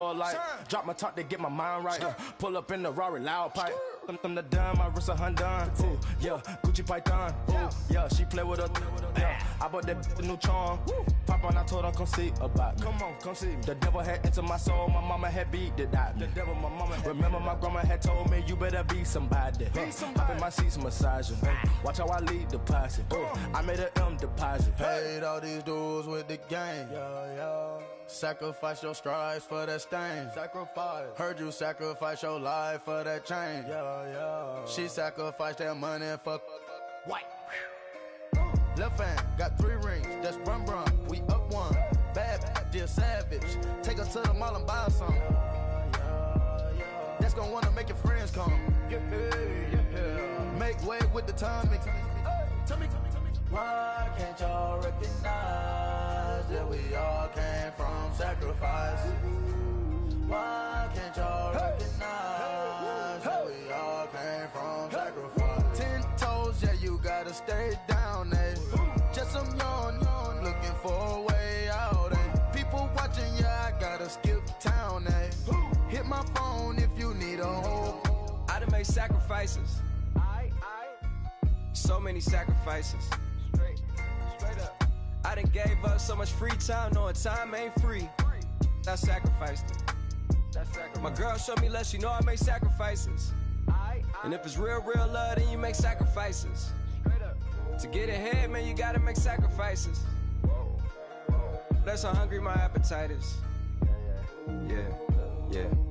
Like, drop my top to get my mind right. Pull up in the Rari loud pipe. Them the dime, my wrist a Hyundai. Ooh, yeah, Gucci Python. Ooh, yeah, she play with her. Yeah, I bought that new charm. Pop on, I told her come see about. Come on, come see. The devil had entered my soul. My mama had beat the The devil, my mama. Remember my grandma had told me you better be somebody. Hop in my seats, massaging. Watch how I lead the posse. I made an M deposit. Paid all these dudes with the game. Sacrifice your strides for that stain. Sacrifice. Heard you sacrifice your life for that change. She sacrificed that money for white. Left hand got 3 rings. That's brum brum. We up one. Bad, dear savage. Take her to the mall and buy her some. That's gonna wanna make your friends come. Make way with the timing. Tell me. Why can't y'all recognize that we all came from sacrifice? Why can't y'all recognize that we all came from sacrifice? 10 toes, yeah, you gotta stay down, eh? Just some yawn, looking for a way out, eh? People watching, yeah, I gotta skip town, eh? Hit my phone if you need a hold. I done made sacrifices. So many sacrifices. Straight up. I done gave up so much free time, knowing time ain't free. I sacrificed it. My girl showed me love, she know I make sacrifices. And if it's real love, then you make sacrifices. To get ahead, man, you gotta make sacrifices. That's how hungry my appetite is. Yeah.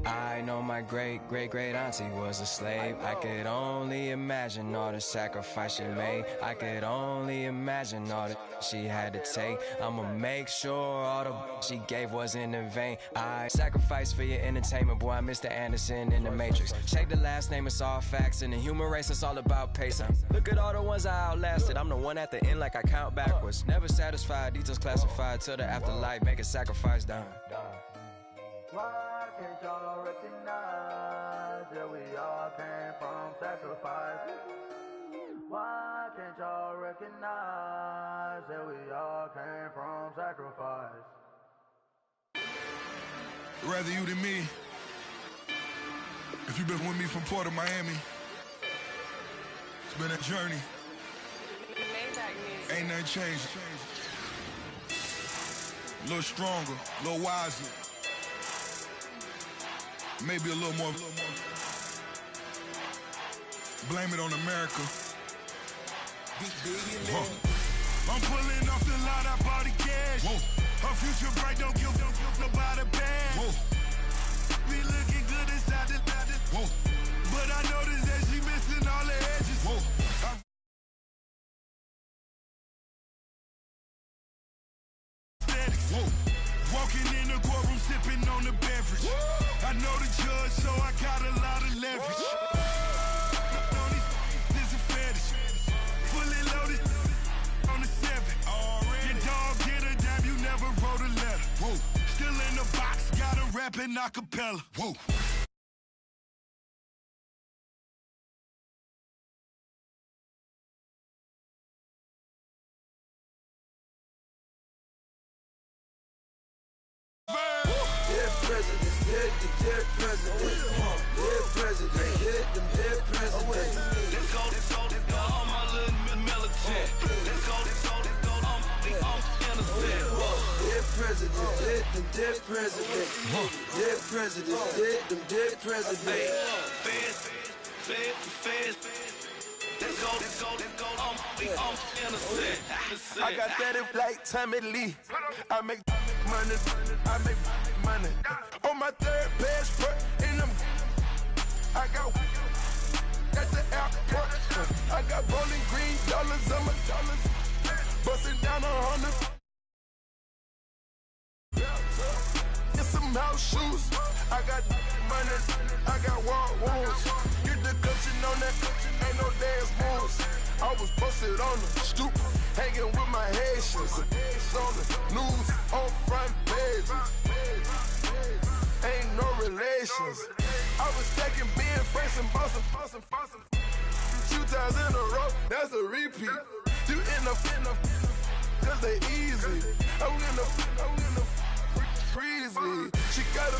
I know my great auntie was a slave. I could only imagine all the sacrifice she made. I could only imagine all that she had to take. I'ma make sure all the she gave wasn't in vain. I sacrificed for your entertainment, boy. I'm Mr. Anderson in the Matrix. Check the last name, it's all facts. In the human race, it's all about pacing. Look at all the ones I outlasted. I'm the one at the end, like I count backwards. Never satisfied, details classified till the afterlife. Make a sacrifice done. Why can't y'all recognize that we all came from sacrifice? Why can't y'all recognize that we all came from sacrifice? Rather you than me. If you've been with me from Port of Miami, it's been a journey. Ain't nothing changed. A little stronger, a little wiser. Maybe a little more. Blame it on America. I'm pulling off the lot, I bought the cash. Her future bright, don't give nobody bad. Be looking good inside the but I noticed that she missing all the edges. Walking in the courtroom, sipping on the beverage. I know the judge, so I got a lot of leverage. This a fetish. Fully loaded on the 7. Your dog get a dime, you never wrote a letter. Still in the box, gotta rap in acapella. Dear president, hit them dear president. Let's go, all my little militant. Let's go, I'm innocent. Dear president, hit them dear president. Dear president, hit them dear president. Feds. Let's go, I'm innocent. I got that like Tommy Lee. I make money. On my third passport, and I got the airport. I got Bowling Green dollars on my dollars. Busting down 100. Get some house shoes. I got money. I got war wounds. Get the coaching on that. Ain't no dance moves. I was posted on the stoop, hanging with my Haitians. On the news, on front pages. Ain't no relations. I was stacking being Franks and Boston. 2 times in a row, that's a repeat. You end up, cause they easy. I'm in the freeze. easy. She got a,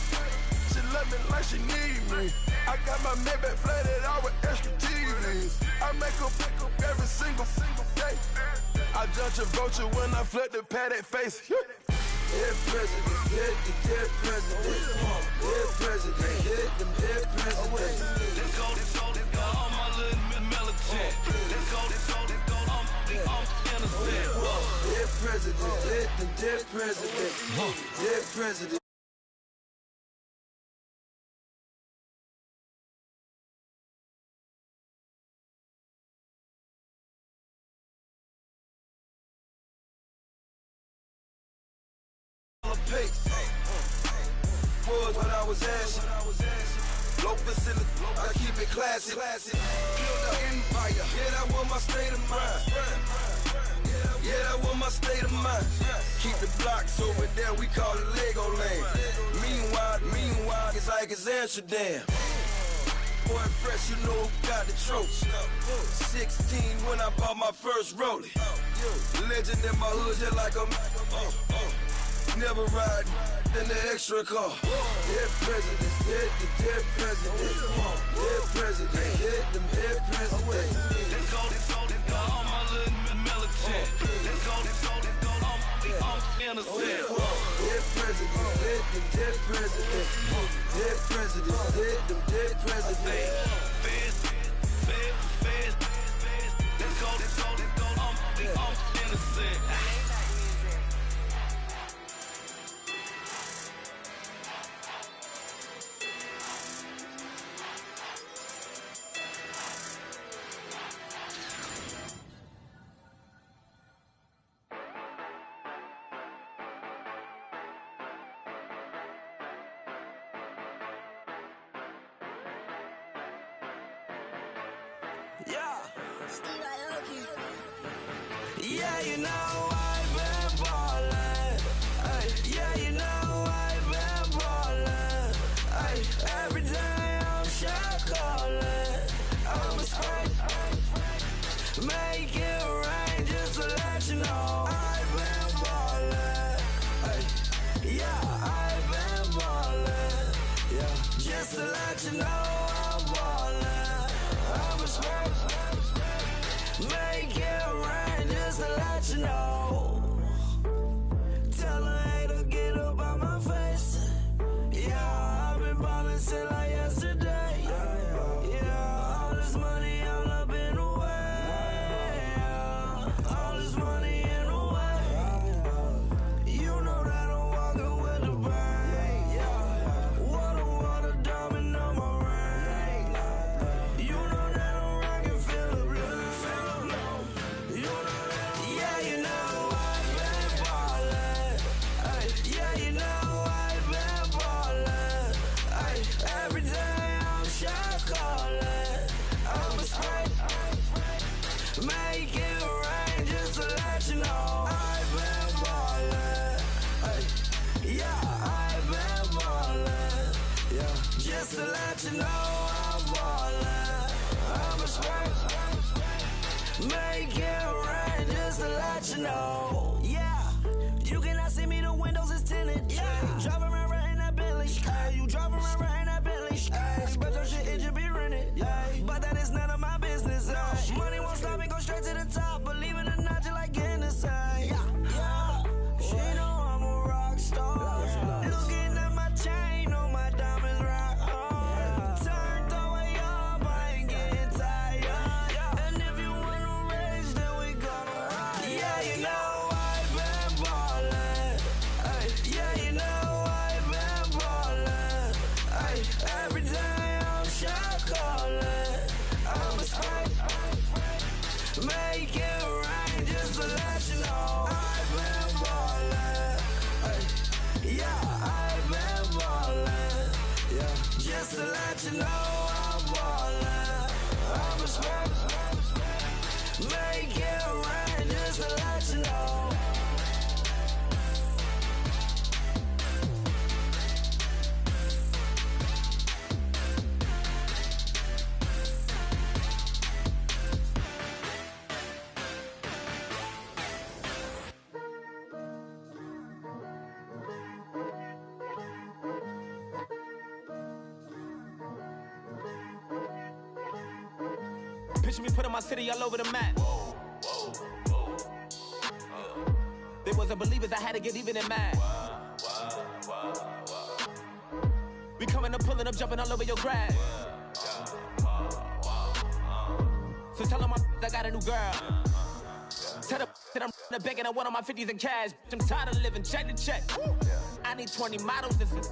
she love me like she need me. I got my Maybach flooded out with extra TVs. I make her pick up every single day. I judge a vulture when I flip the Paddock face. Dead president, dead president, dead president, hit them dead president. Let's go, all my little militant. Let's go, I'm innocent. Dead president, hit them dead president, dead president. Was what I was asking. Low facility, I keep it classy. Build an empire. Yeah, that was my state of mind. Yeah, that was my state of mind. Keep the blocks over there, we call it Lego land. Meanwhile, it's like it's Amsterdam. Boy fresh, you know who got the tropes. 16 when I bought my first rollie. Legend in my hood, just like a never ride in the extra car. Dead president, dead president, dead president, hit them dead president. Let's go, all my little militant. Let's go, I'm innocent. Dead president, hit them dead president, dead president, hit them dead president. Feds. Let's go, I'm innocent. Yeah, you know I've been ballin'. Ay, yeah, you know I've been ballin'. Ay, every day I'm shot callin'. I'm a straight, make it rain just to let you know I've been ballin'. Ay, yeah, I've been ballin'. Yeah, just to let you know I'm ballin'. I'm a straight, make it rain just to let you know. Tell a hater get up out my face. Yeah, I've been ballin' since like yesterday. Yeah, all this money all up in the way. Yeah, all this money in the way. You know that I'm walking with the bank. Yeah, water, diamond on my ring. You know that I'm rockin' feel the blue. You know that, yeah, you know I've been ballin'. Ay, yeah, you know I've been ballin'. Ay, every day I'm shot callin'. I'm a straight, make it rain just to let you know I've been ballin'. Ay, yeah, I've been ballin'. Yeah, just to let you know I'm ballin'. I'm a straight, make it rain just to let you know. Yeah, you cannot see me, the windows is tinted. Yeah, driving around in that Bentley. Ay, you driving around in that Bentley. Ay, but your shit, it should be rented. Yeah, but that is none of my business. Ay, money won't stop me, go straight to the top. Believe it or not, you like getting the same. Yeah, she know I'm a rock star. Looking at my chain, on my diamonds rock hard. Turned the way up, I ain't getting tired. And if you wanna race, then we gonna ride. Yeah, you know I've been ballin'. Ay, yeah, you know I've been ballin'. Ay, every day I'm shot callin'. I'm a straight, make it rain just to let you know I've been ballin'. Ay, yeah, I've been ballin'. Yeah, just to let you know I'm ballin'. I'm a straight, make it rain just to let you know. Picture me putting my city all over the map. They wasn't believers, I had to get even and mad. We coming up, pulling up, jumping all over your grass. So tell them I got a new girl. Tell them that I'm in the bank and I want on my 50s in cash. I'm tired of living check to check. I need 20 models. This is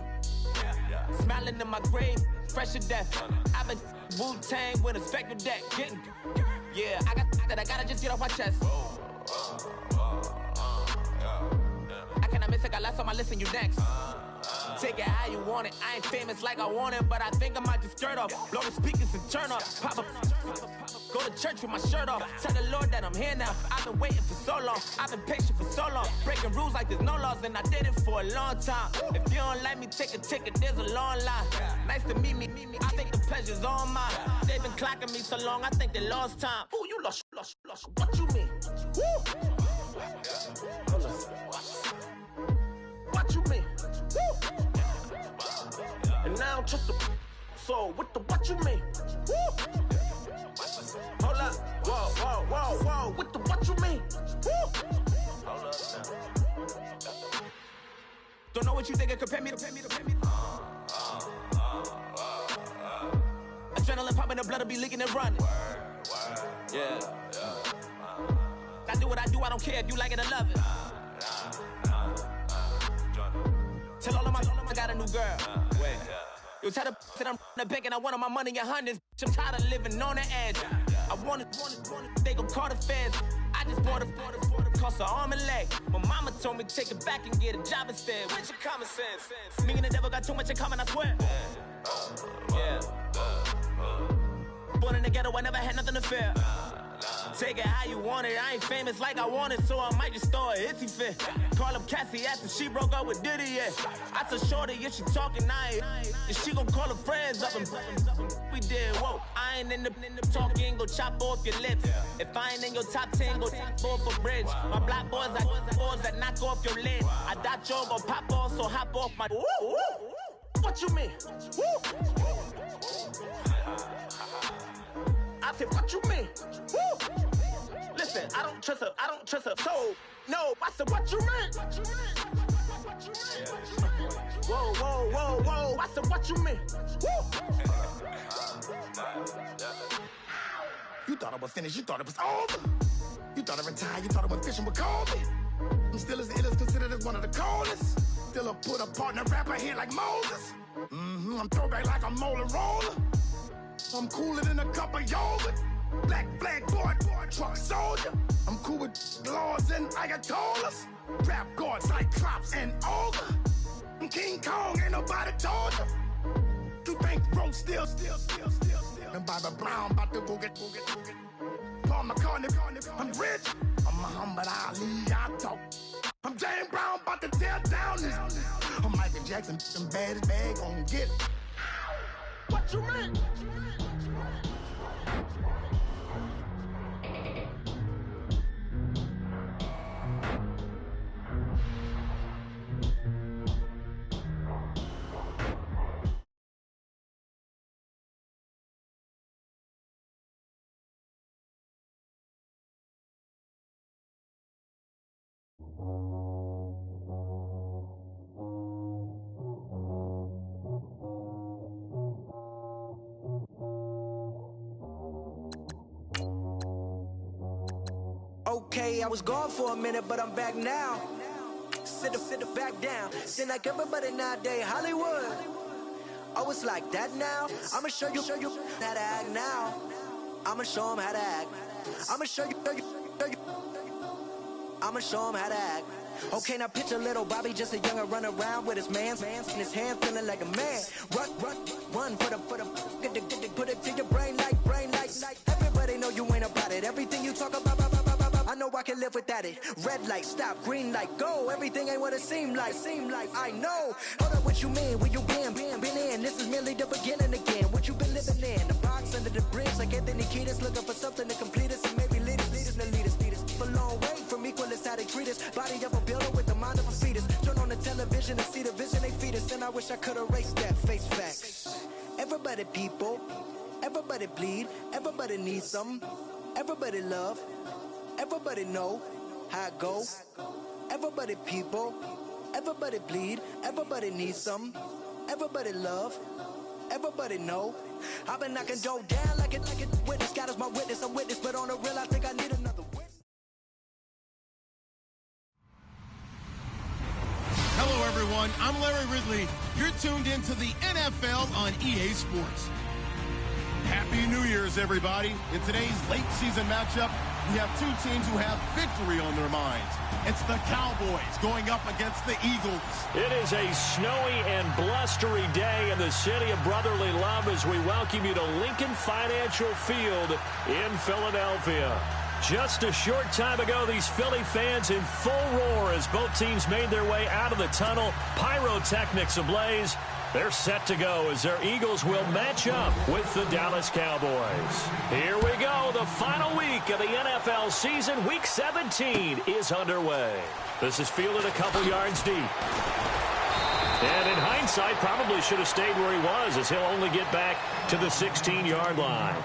smiling in my grave, fresh to death. I've been Wu-Tang with a spectral deck. Getting, yeah, I gotta just get off my chest. I cannot miss it, got last on my list and you next. Take it how you want it. I ain't famous like I want it, but I think I might just skirt off. Blow the speakers and turn up. Pop up. Go to church with my shirt off. Tell the Lord that I'm here now. I've been waiting for so long. I've been patient for so long. Breaking rules like there's no laws, and I did it for a long time. If you don't like me, take a ticket. There's a long line. Nice to meet me. I think the pleasure's all mine. They've been clocking me so long, I think they lost time. Ooh, you lost. What you mean? Woo! What you mean? Woo! And now I'm just a so what you mean? Woo! Hold up, whoa, what you mean? Woo! Hold up now. Don't know what you think it compare me to. Adrenaline popping, the blood'll be leaking and running. Yeah. I do what I do, I don't care if you like it or love it. Tell all of my I got a new girl. Wait. You tell the that I'm in the bank and I want all my money in hundreds. I'm tired of living on the edge. I want it, they gon' call the feds. I just bought it, cost an arm and leg. My mama told me take it back and get a job instead. Where's your common sense? Me and the devil got too much in common, I swear. Yeah. Born in the ghetto, I never had nothing to fear. Take it how you want it. I ain't famous like I want it, so I might just throw a hissy fit. Call up Cassie after she broke up with Diddy, yeah. I told Shorty if she talking, and she gon' call her friends up and we did, whoa. I ain't in the talking, go chop off your lips. If I ain't in your top 10, go top 4 for bridge. My black boys like boys that knock off your lid. I thought you gon' pop off, so hop off my. What you mean? I said, what you mean? Woo! Listen, I don't trust her, so, no, I said, what you mean? Whoa, I said, what you mean? Woo! You thought I was finished, you thought it was over. You thought I retired, you thought I went fishing with Kobe. I'm still as ill as considered as one of the coldest. Still a put a partner rapper here like Moses. I'm throwback like a molar roller. I'm cooler than a cup of yogurt. Black flag boy, truck soldier. I'm cool with laws and Ayatollahs. Rap gods like Cyclops and Ogre. I'm King Kong, ain't nobody told you. You think Rose still. And Bobby Brown about to go get. Paul McCartney, I'm rich. I'm Muhammad Ali, I talk. I'm James Brown, about to tear down this. I'm Michael Jackson, them bad as bag gon' get. What you mean? Okay, I was gone for a minute, but I'm back now. Sit back down. Seem like everybody nowadays, Hollywood. Oh, it's like that now? I'ma show you how to act now. I'ma show them how to act. I'ma show you. I'ma show them how to act. Okay, now picture little Bobby, just a younger run around with his man's in his hand, feeling like a man. Run for the put it to your brain like. Everybody know you ain't about it. Everything you talk about, I know I can live without it. Red light, stop, green light, go. Everything ain't what it seemed like. I know. Hold up, what you mean? Where you been in? This is merely the beginning again. What you been living in? The box under the bridge, like Anthony Kiedis, looking for something to complete us and maybe lead us. For long way from equal is how they treat us. Body of a builder with the mind of a fetus. Turn on the television and see the vision they feed us, and I wish I could erase that face facts. Everybody, people. Everybody bleed, everybody needs some. Everybody love, everybody know how it go. Everybody people, everybody bleed, everybody needs some. Everybody love, everybody know. I've been knocking dough down like it witness. God is my witness, I'm witness, but on the real I think I need another witness. Hello everyone, I'm Larry Ridley. You're tuned into the NFL on EA Sports. Happy New Year's, everybody. In today's late season matchup, we have two teams who have victory on their minds. It's the Cowboys going up against the Eagles. It is a snowy and blustery day in the city of brotherly love as we welcome you to Lincoln Financial Field in Philadelphia. Just a short time ago, these Philly fans in full roar as both teams made their way out of the tunnel. Pyrotechnics ablaze. They're set to go as their Eagles will match up with the Dallas Cowboys. Here we go. The final week of the NFL season. Week 17 is underway. This is fielded a couple yards deep. And in hindsight, probably should have stayed where he was as he'll only get back to the 16-yard line.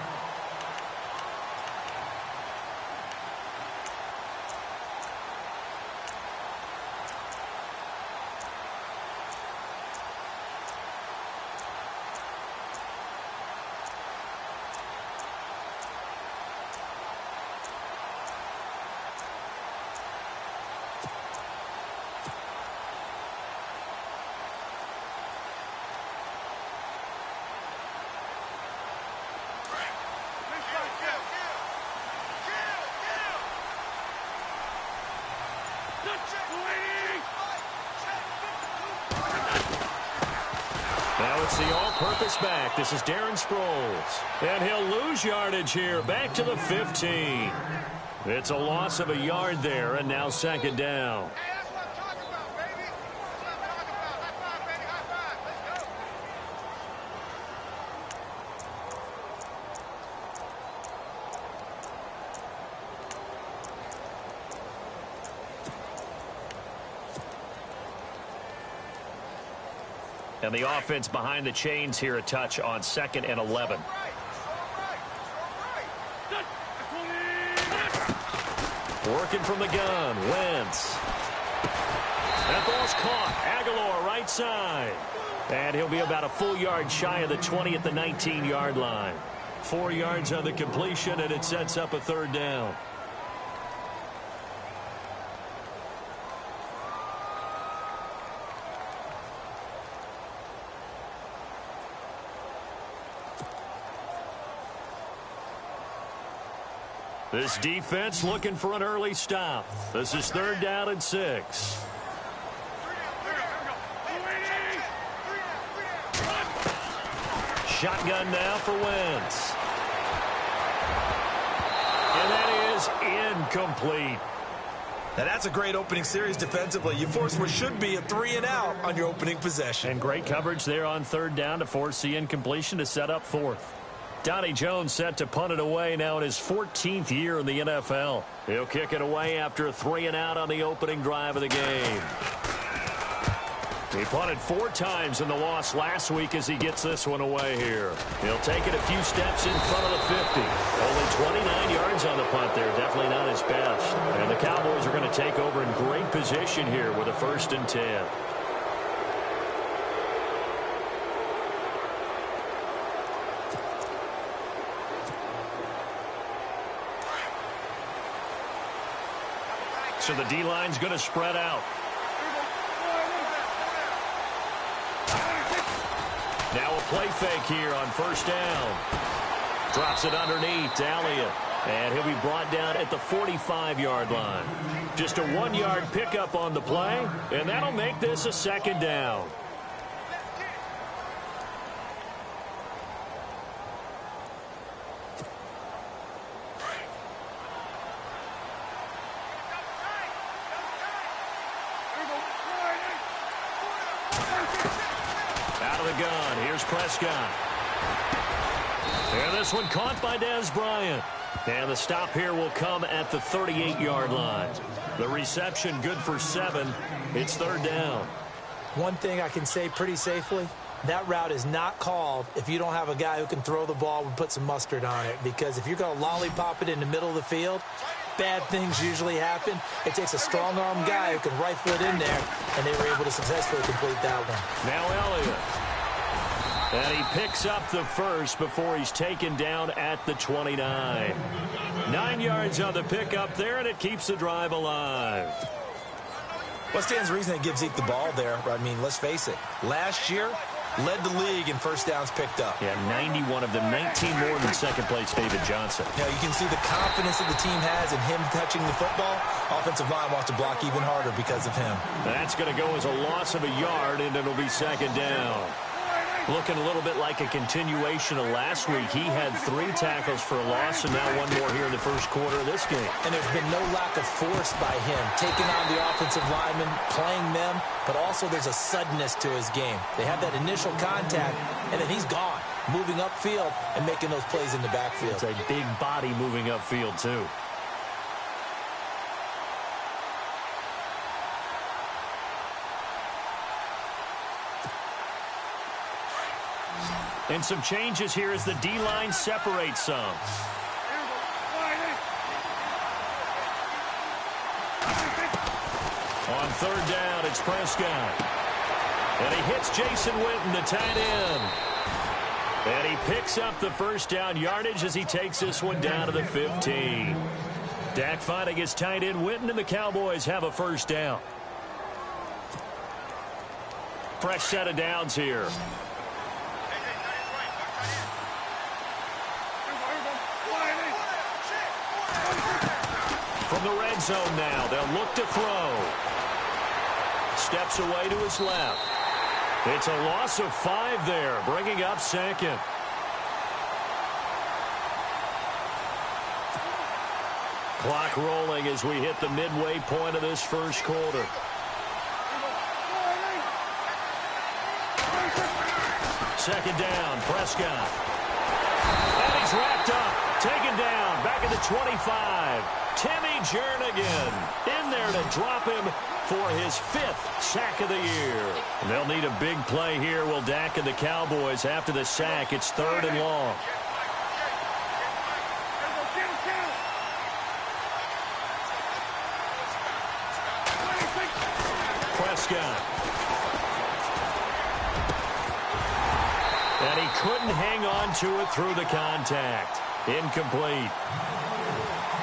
Now it's the all-purpose back. This is Darren Sproles. And he'll lose yardage here. Back to the 15. It's a loss of a yard there, and now second down. Hey, that's what I'm talking about, baby. That's what I'm talking about. High five, baby. High five. Let's go. And the offense behind the chains here, a touch on 2nd and 11. Working from the gun, Wentz. That ball's caught. Aguilar right side. And he'll be about a full yard shy of the 20 at the 19-yard line. 4 yards on the completion, and it sets up a third down. This defense looking for an early stop. This is 3rd down and 6. Shotgun now for Wentz. And that is incomplete. Now that's a great opening series defensively. You force what should be a 3-and-out on your opening possession. And great coverage there on 3rd down to force the incompletion to set up 4th. Donnie Jones set to punt it away now in his 14th year in the NFL. He'll kick it away after a 3-and-out on the opening drive of the game. He punted 4 times in the loss last week as he gets this one away here. He'll take it a few steps in front of the 50. Only 29 yards on the punt there. Definitely not his best. And the Cowboys are going to take over in great position here with a 1st and 10. So the D-line's going to spread out. Now a play fake here on 1st down. Drops it underneath to Elliott. And he'll be brought down at the 45-yard line. Just a 1-yard pickup on the play, and that'll make this a 2nd down. Gun. Here's Prescott. And this one caught by Dez Bryant. And the stop here will come at the 38-yard line. The reception good for 7. It's 3rd down. One thing I can say pretty safely, that route is not called if you don't have a guy who can throw the ball and put some mustard on it. Because if you're going to lollipop it in the middle of the field, bad things usually happen. It takes a strong-arm guy who can rifle it in there, and they were able to successfully complete that one. Now Elliott. And he picks up the first before he's taken down at the 29. 9 yards on the pickup there, and it keeps the drive alive. What stands to reason it gives Zeke the ball there? I mean, let's face it. Last year, led the league in first downs picked up. Yeah, 91 of them, 19 more than second place David Johnson. Yeah, you can see the confidence that the team has in him touching the football. Offensive line wants to block even harder because of him. That's going to go as a loss of a yard, and it'll be second down. Looking a little bit like a continuation of last week. He had 3 tackles for a loss, and now 1 more here in the first quarter of this game. And there's been no lack of force by him, taking on the offensive linemen, playing them, but also there's a suddenness to his game. They have that initial contact, and then he's gone, moving upfield and making those plays in the backfield. It's a big body moving upfield, too. And some changes here as the D-line separates some. On third down, it's Prescott. And he hits Jason Witten, the tight end. And he picks up the first down yardage as he takes this one down to the 15. Dak fighting his tight end Witten, and the Cowboys have a first down. Fresh set of downs here. From the red zone now, they'll look to throw. Steps away to his left. It's a loss of 5 there, bringing up second. Clock rolling as we hit the midway point of this first quarter. Second down, Prescott. And he's wrapped up, taken down, back at the 25. Timmy Jernigan in there to drop him for his 5th sack of the year. And they'll need a big play here, will Dak and the Cowboys after the sack. It's 3rd and long. Prescott. And he couldn't hang on to it through the contact. Incomplete.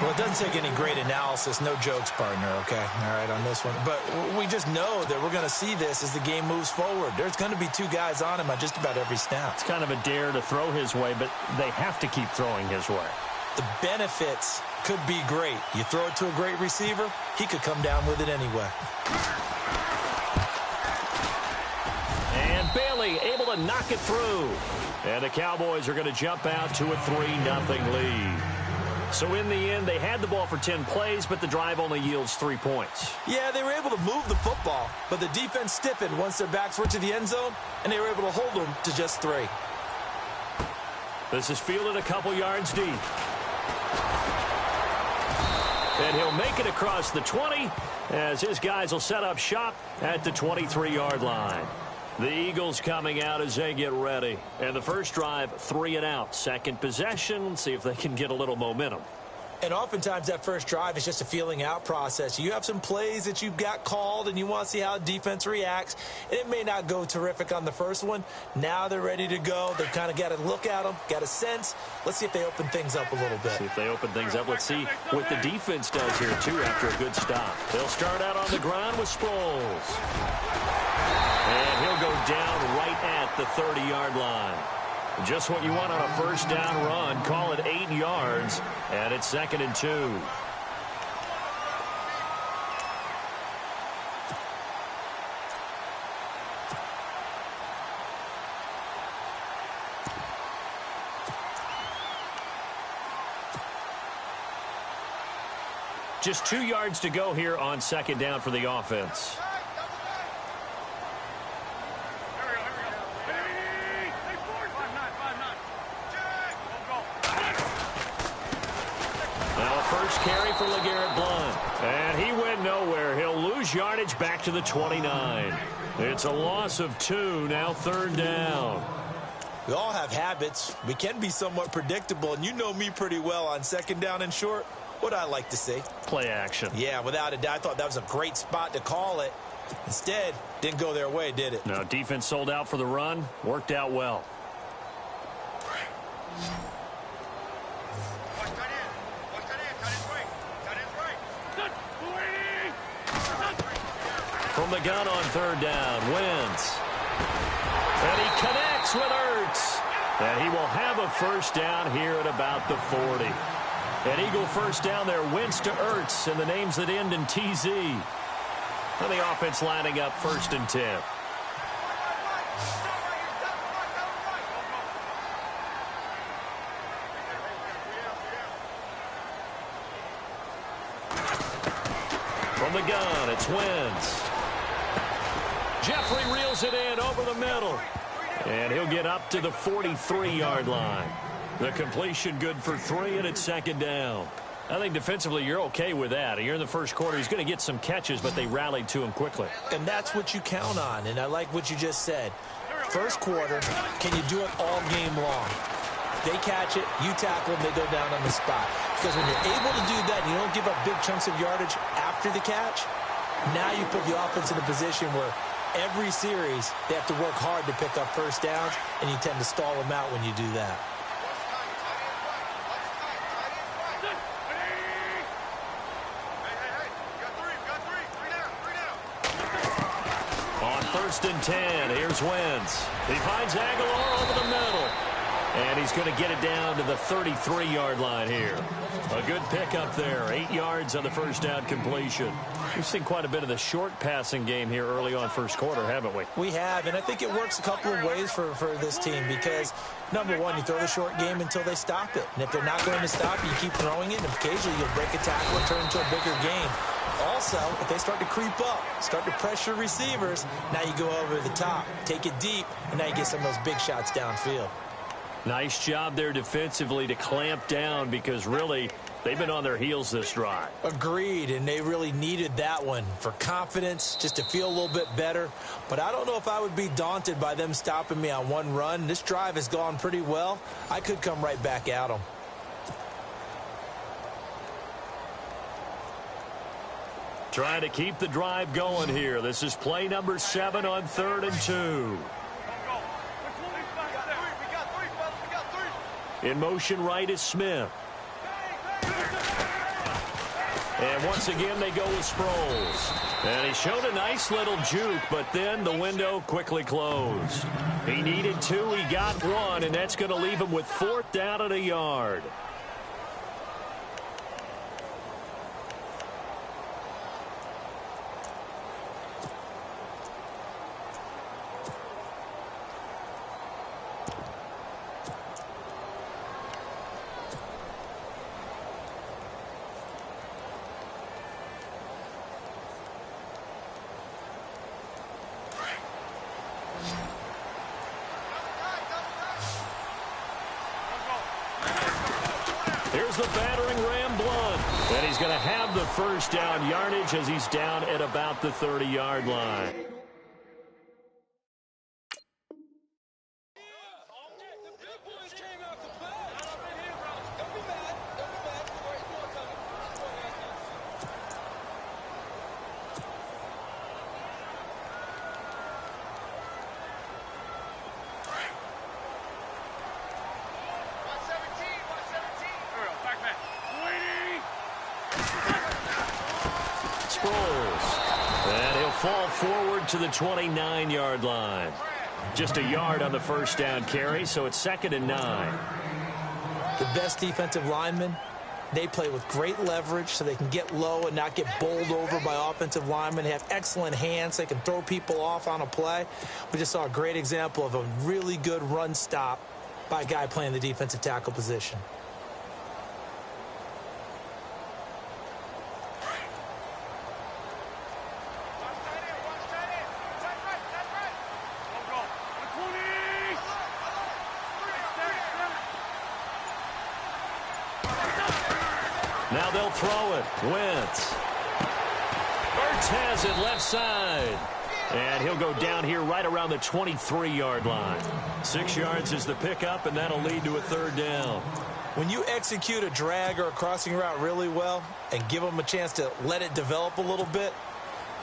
Well, it doesn't take any great analysis. No jokes, partner, okay? All right, on this one. But we just know that we're going to see this as the game moves forward. There's going to be 2 guys on him on just about every snap. It's kind of a dare to throw his way, but they have to keep throwing his way. The benefits could be great. You throw it to a great receiver, he could come down with it anyway. And Bailey able to knock it through. And the Cowboys are going to jump out to a 3-0 lead. So in the end, they had the ball for 10 plays, but the drive only yields 3 points. Yeah, they were able to move the football, but the defense stiffened once their backs were to the end zone, and they were able to hold them to just 3. This is fielded a couple yards deep. And he'll make it across the 20 as his guys will set up shop at the 23-yard line. The Eagles coming out as they get ready. And the first drive, 3 and out. Second possession, see if they can get a little momentum. And oftentimes that first drive is just a feeling out process. You have some plays that you've got called and you want to see how defense reacts. It may not go terrific on the first one. Now they're ready to go. They've kind of got to look at them, got a sense. Let's see if they open things up a little bit. See if they open things up. Let's see what the defense does here, too, after a good stop. They'll start out on the ground with Sproles. And he'll go down right at the 30-yard line. Just what you want on a first down run. Call it 8 yards, and it's 2nd and 2. Just 2 yards to go here on 2nd down for the offense. Carry for LeGarrette Blount. And he went nowhere. He'll lose yardage back to the 29. It's a loss of 2, now 3rd down. We all have habits. We can be somewhat predictable, and you know me pretty well on 2nd down and short. What I like to see? Play action. Yeah, without a doubt. I thought that was a great spot to call it. Instead, didn't go their way, did it? No, defense sold out for the run. Worked out well. From the gun on 3rd down, Wentz. And he connects with Ertz. And he will have a 1st down here at about the 40. An Eagle 1st down there, Wentz to Ertz, and the names that end in TZ. And the offense lining up 1st and 10. From the gun, it's Wentz. Jeffrey reels it in over the middle. And he'll get up to the 43-yard line. The completion good for 3, and it's 2nd down. I think defensively you're okay with that. Here in the first quarter, he's going to get some catches, but they rallied to him quickly. And that's what you count on, and I like what you just said. First quarter, can you do it all game long? They catch it, you tackle them, they go down on the spot. Because when you're able to do that and you don't give up big chunks of yardage after the catch, now you put the offense in a position where every series they have to work hard to pick up 1st downs, and you tend to stall them out when you do that. On 1st and 10, here's Wentz. He finds Aguilar over the middle. And he's going to get it down to the 33-yard line here. A good pickup there. 8 yards on the 1st down completion. We've seen quite a bit of the short passing game here early on 1st quarter, haven't we? We have, and I think it works a couple of ways for this team because, number one, you throw the short game until they stop it. And if they're not going to stop it, you keep throwing it, and occasionally you'll break a tackle and turn into a bigger game. Also, if they start to creep up, start to pressure receivers, now you go over the top, take it deep, and now you get some of those big shots downfield. Nice job there defensively to clamp down because really they've been on their heels this drive. Agreed, and they really needed that one for confidence, just to feel a little bit better. But I don't know if I would be daunted by them stopping me on one run. This drive has gone pretty well. I could come right back at them. Trying to keep the drive going here. This is play number 7 on 3rd and 2. In motion right is Smith. And once again they go with Sproles. And he showed a nice little juke, but then the window quickly closed. He needed 2, he got 1, and that's going to leave him with 4th down at a yard. Here's the battering Ram Blunt. And he's going to have the 1st down yardage as he's down at about the 30-yard line. Fall forward to the 29-yard line. Just a yard on the 1st down carry, so it's 2nd and 9. The best defensive linemen, they play with great leverage so they can get low and not get bowled over by offensive linemen. They have excellent hands. They can throw people off on a play. We just saw a great example of a really good run stop by a guy playing the defensive tackle position. Now they'll throw it. Wentz. Ertz has it left side. And he'll go down here right around the 23-yard line. 6 yards is the pickup, and that'll lead to a 3rd down. When you execute a drag or a crossing route really well and give them a chance to let it develop a little bit,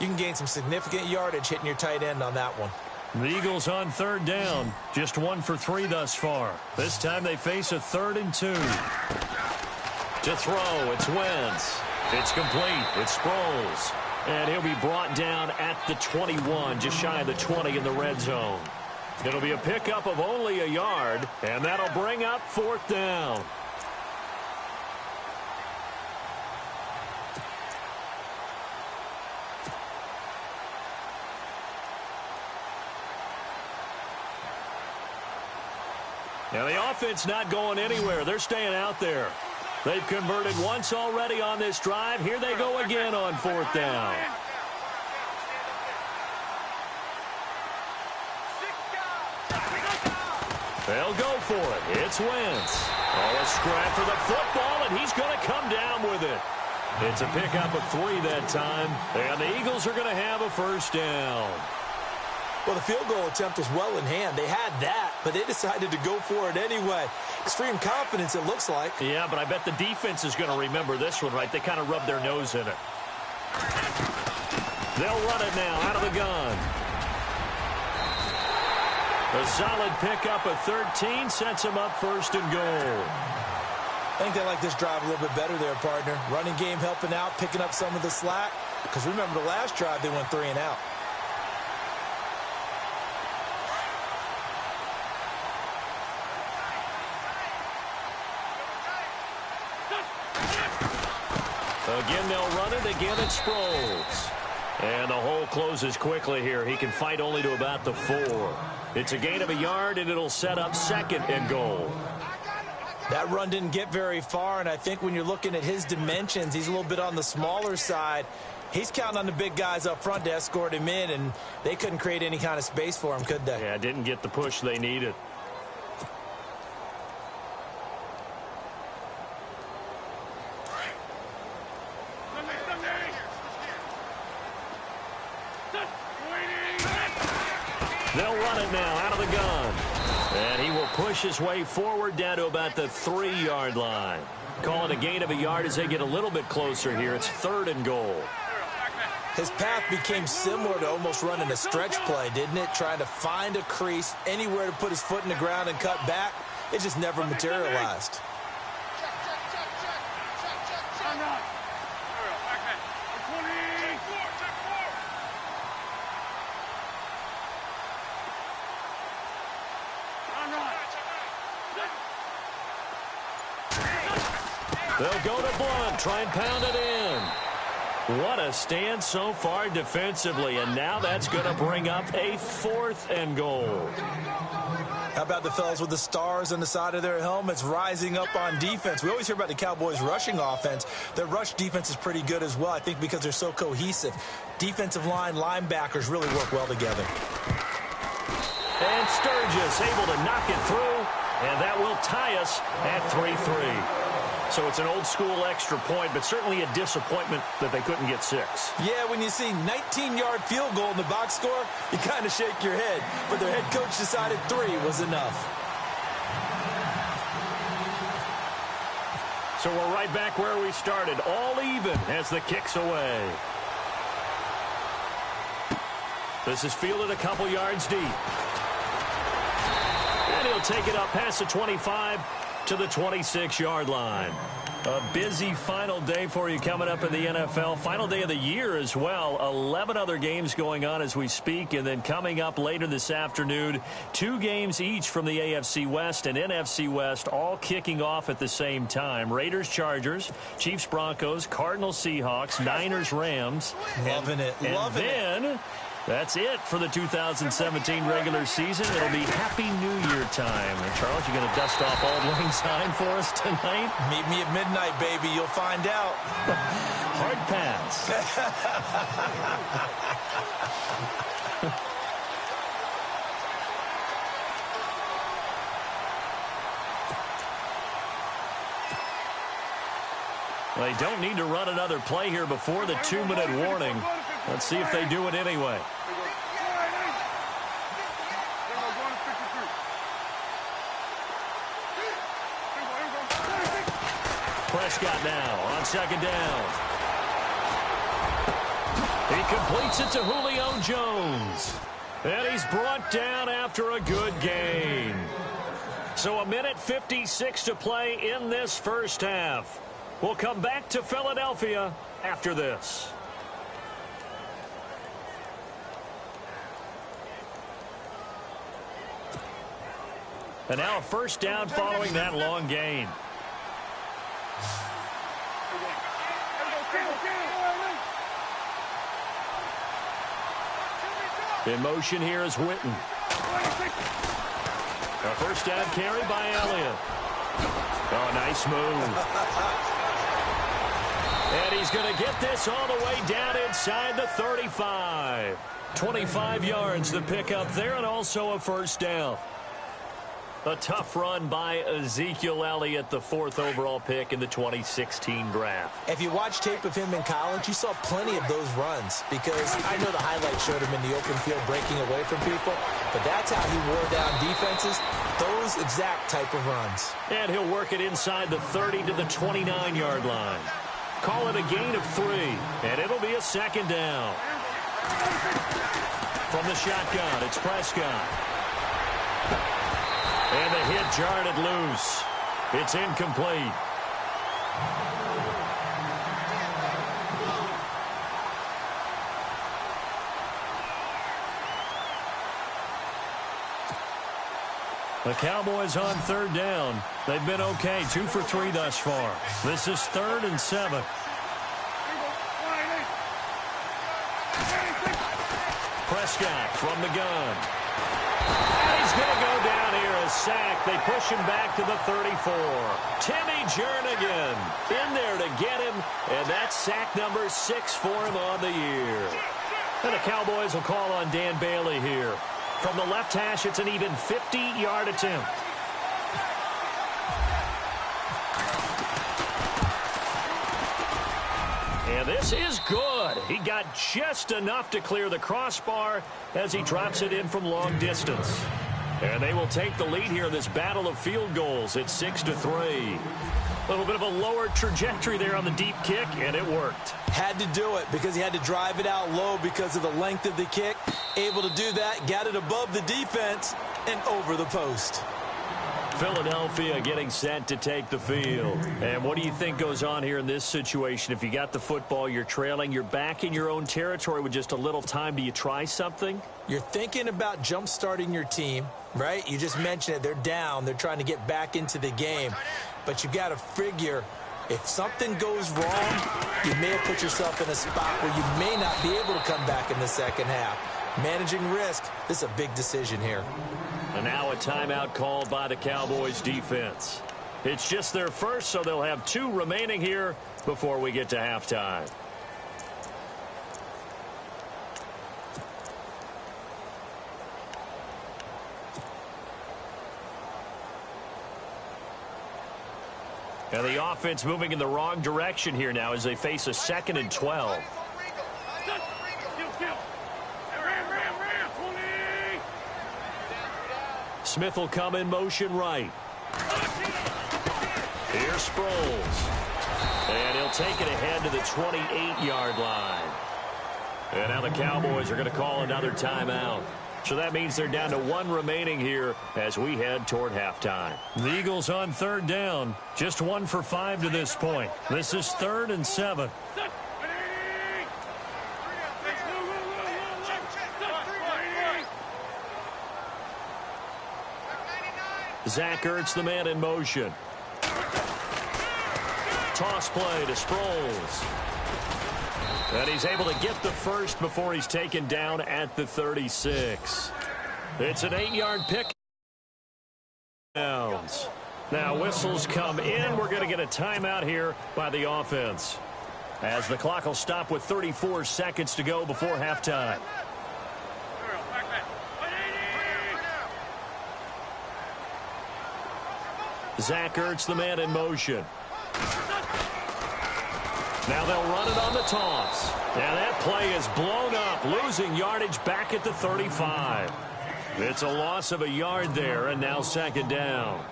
you can gain some significant yardage hitting your tight end on that one. The Eagles on 3rd down. Just 1 for 3 thus far. This time they face a 3rd and 2. To throw, it's Wentz. It's complete. It's Sproles. And he'll be brought down at the 21, just shy of the 20 in the red zone. It'll be a pickup of only a yard, and that'll bring up 4th down. Now the offense not going anywhere. They're staying out there. They've converted once already on this drive. Here they go again on 4th down. They'll go for it. It's Wentz. Oh, a scrap for the football, and he's going to come down with it. It's a pickup of 3 that time, and the Eagles are going to have a 1st down. Well, the field goal attempt was well in hand. They had that, but they decided to go for it anyway. Extreme confidence, it looks like. Yeah, but I bet the defense is going to remember this one, right? They kind of rubbed their nose in it. They'll run it now out of the gun. A solid pickup of 13 sets them up 1st and goal. I think they like this drive a little bit better there, partner. Running game helping out, picking up some of the slack. Because remember, the last drive, they went 3 and out. Again, they'll run it. Again, it's Sproles. And the hole closes quickly here. He can fight only to about the 4. It's a gain of a yard, and it'll set up 2nd and goal. That run didn't get very far, and I think when you're looking at his dimensions, he's a little bit on the smaller side. He's counting on the big guys up front to escort him in, and they couldn't create any kind of space for him, could they? Yeah, didn't get the push they needed. They'll run it now out of the gun. And he will push his way forward down to about the 3-yard line. Call it a gain of a yard as they get a little bit closer here. It's 3rd and goal. His path became similar to almost running a stretch play, didn't it? Trying to find a crease, anywhere to put his foot in the ground and cut back. It just never materialized. They'll go to Blunt, try and pound it in. What a stand so far defensively, and now that's going to bring up a 4th and goal. How about the fellas with the stars on the side of their helmets rising up on defense? We always hear about the Cowboys' rushing offense. Their rush defense is pretty good as well, I think, because they're so cohesive. Defensive line, linebackers really work well together. And Sturgis able to knock it through, and that will tie us at 3-3. So it's an old-school extra point, but certainly a disappointment that they couldn't get 6. Yeah, when you see 19-yard field goal in the box score, you kind of shake your head. But their head coach decided 3 was enough. So we're right back where we started, all even as the kick's away. This is fielded a couple yards deep. And he'll take it up past the 25 to the 26-yard line. A busy final day for you coming up in the NFL. Final day of the year as well. 11 other games going on as we speak. And then coming up later this afternoon, 2 games each from the AFC West and NFC West, all kicking off at the same time. Raiders, Chargers, Chiefs, Broncos, Cardinals, Seahawks, Niners, Rams. Loving it. Loving it. That's it for the 2017 regular season. It'll be Happy New Year time. And Charles, you going to dust off Auld Lang Syne for us tonight? Meet me at midnight, baby. You'll find out. Hard pass. They don't need to run another play here before the 2-minute warning. Let's see if they do it anyway. Prescott now on second down. He completes it to Julio Jones. And he's brought down after a good gain. So 1:56 to play in this first half. We'll come back to Philadelphia after this. And now a first down following that long gain. In motion here is Witten. A first down carry by Elliott. Oh, nice move. And he's going to get this all the way down inside the 35. 25 yards to pick up there, and also a first down. A tough run by Ezekiel Elliott, the 4th overall pick in the 2016 draft. If you watch tape of him in college, you saw plenty of those runs, because I know the highlight showed him in the open field breaking away from people, but that's how he wore down defenses, those exact type of runs. And he'll work it inside the 30 to the 29-yard line. Call it a gain of 3, and it'll be a second down. From the shotgun, it's Prescott. And the hit jarred it loose. It's incomplete. The Cowboys on third down. They've been okay, 2 for 3 thus far. This is 3rd and 7. Prescott from the gun. And he's going to go down here, a sack. They push him back to the 34. Timmy Jernigan in there to get him, and that's sack number 6 for him on the year. And the Cowboys will call on Dan Bailey here. From the left hash, it's an even 50-yard attempt. And this is good. He got just enough to clear the crossbar as he drops it in from long distance. And they will take the lead here in this battle of field goals. It's 6-3. A little bit of a lower trajectory there on the deep kick, and it worked. Had to do it because he had to drive it out low because of the length of the kick. Able to do that, got it above the defense and over the post. Philadelphia getting set to take the field. And what do you think goes on here in this situation? If you got the football, you're trailing, you're back in your own territory with just a little time. Do you try something? You're thinking about jump-starting your team, right? You just mentioned it. They're down. They're trying to get back into the game. But you got to figure if something goes wrong, you may have put yourself in a spot where you may not be able to come back in the second half. Managing risk, this is a big decision here. And now a timeout called by the Cowboys defense. It's just their first, so they'll have 2 remaining here before we get to halftime. And the offense moving in the wrong direction here now as they face a 2nd and 12. Smith will come in motion right. Here's Sproles. And he'll take it ahead to the 28-yard line. And now the Cowboys are going to call another timeout. So that means they're down to 1 remaining here as we head toward halftime. The Eagles on third down. Just 1 for 5 to this point. This is 3rd and 7. Zach Ertz, the man in motion. Toss play to Sproles. And he's able to get the first before he's taken down at the 36. It's an 8-yard pick. Now whistles come in. We're going to get a timeout here by the offense, as the clock will stop with 34 seconds to go before halftime. Zach Ertz, the man in motion. Now they'll run it on the toss. Now that play is blown up, losing yardage back at the 35. It's a loss of a yard there, and now 2nd down.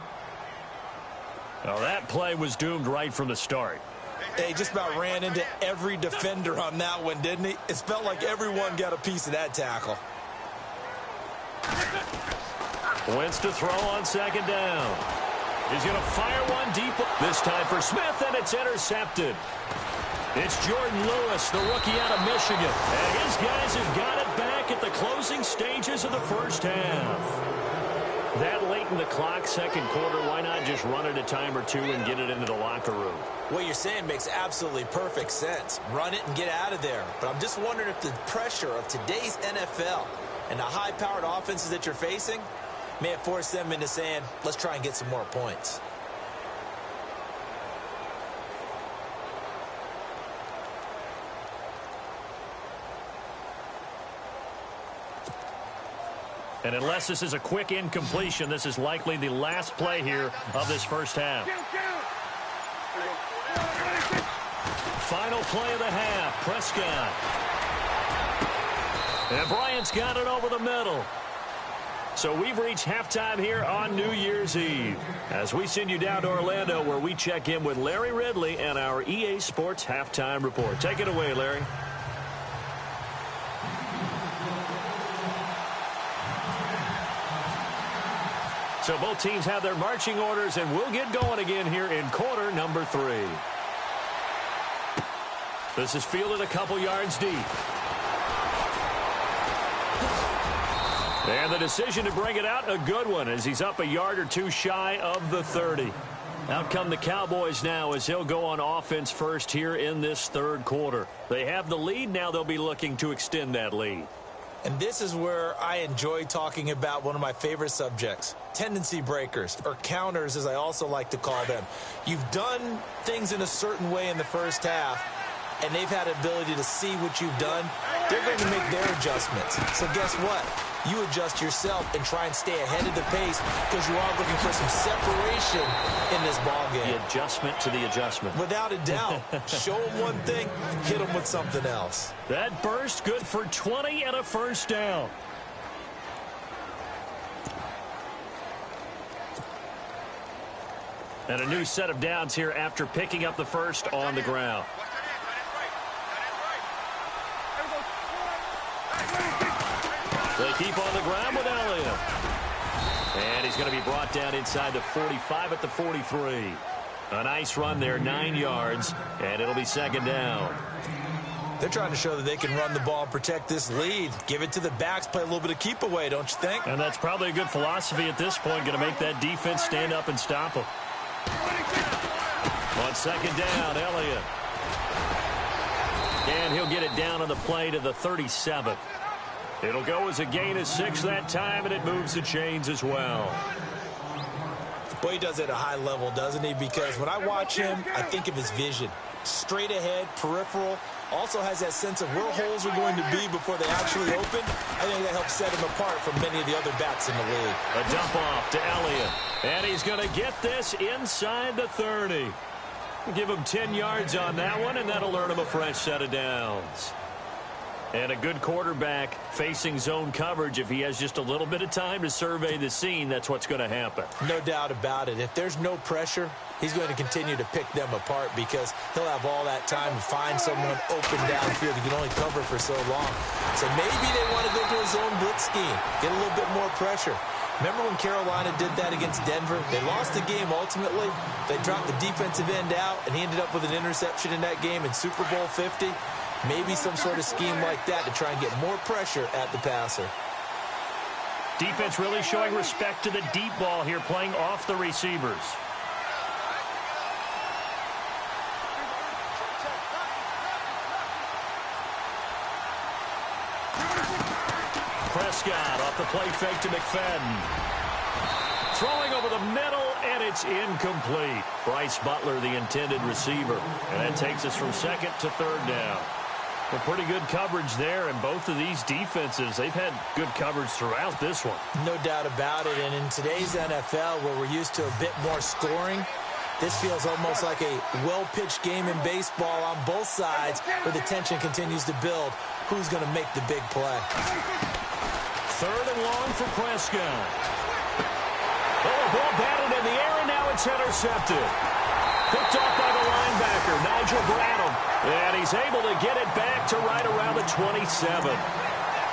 Well, that play was doomed right from the start. He just about ran into every defender on that one, didn't he? It felt like everyone got a piece of that tackle. Wentz to throw on second down. He's going to fire one deep. This time for Smith, and it's intercepted. It's Jordan Lewis, the rookie out of Michigan. And his guys have got it back at the closing stages of the first half. That late in the clock, second quarter, why not just run it a time or two and get it into the locker room? What you're saying makes absolutely perfect sense. Run it and get out of there. But I'm just wondering if the pressure of today's NFL and the high-powered offenses that you're facing may have forced them into saying, let's try and get some more points. And unless this is a quick incompletion, this is likely the last play here of this first half. Final play of the half, Prescott. And Bryant's got it over the middle. So we've reached halftime here on New Year's Eve as we send you down to Orlando where we check in with Larry Ridley and our EA Sports Halftime Report. Take it away, Larry. So both teams have their marching orders, and we'll get going again here in quarter number 3. This is fielded a couple yards deep. And the decision to bring it out, a good one, as he's up a yard or two shy of the 30. Out come the Cowboys now as he'll go on offense first here in this third quarter. They have the lead. Now they'll be looking to extend that lead. And this is where I enjoy talking about one of my favorite subjects, tendency breakers, or counters as I also like to call them. You've done things in a certain way in the first half, and they've had the ability to see what you've done. They're going to make their adjustments. So guess what? You adjust yourself and try and stay ahead of the pace because you are looking for some separation in this ballgame. The adjustment to the adjustment. Without a doubt. Show them one thing, hit them with something else. That burst good for 20 and a first down. And a new set of downs here after picking up the first on the ground. They keep on the ground with Elliott. And he's going to be brought down inside the 45 at the 43. A nice run there, 9 yards, and it'll be second down. They're trying to show that they can run the ball and protect this lead. Give it to the backs, play a little bit of keep away, don't you think? And that's probably a good philosophy at this point, going to make that defense stand up and stop them. On second down, Elliott. And he'll get it down on the play to the 37. It'll go as a gain of 6 that time, and it moves the chains as well. Boy, he does it at a high level, doesn't he? Because when I watch him, I think of his vision. Straight ahead, peripheral. Also has that sense of where holes are going to be before they actually open. I think that helps set him apart from many of the other backs in the league. A dump off to Elliott. And he's going to get this inside the 30. Give him 10 yards on that one, and that'll earn him a fresh set of downs. And a good quarterback facing zone coverage, if he has just a little bit of time to survey the scene, that's what's going to happen. No doubt about it. If there's no pressure, he's going to continue to pick them apart because he'll have all that time to find someone open downfield. He can only cover for so long. So maybe they want to go to a zone blitz scheme, get a little bit more pressure. Remember when Carolina did that against Denver? They lost the game ultimately. They dropped the defensive end out, and he ended up with an interception in that game in Super Bowl 50. Maybe some sort of scheme like that to try and get more pressure at the passer. Defense really showing respect to the deep ball here, playing off the receivers. Prescott off the play fake to McFadden. Throwing over the middle, and it's incomplete. Bryce Butler, the intended receiver. And that takes us from second to third down. Well, pretty good coverage there, and both of these defenses, they've had good coverage throughout this one. No doubt about it, and in today's NFL, where we're used to a bit more scoring, this feels almost like a well-pitched game in baseball on both sides, where the tension continues to build. Who's going to make the big play? Third and long for Prescott. Oh, the ball batted in the air, and now it's intercepted. Picked off by the linebacker, Nigel Bradham. And he's able to get it back to right around the 27.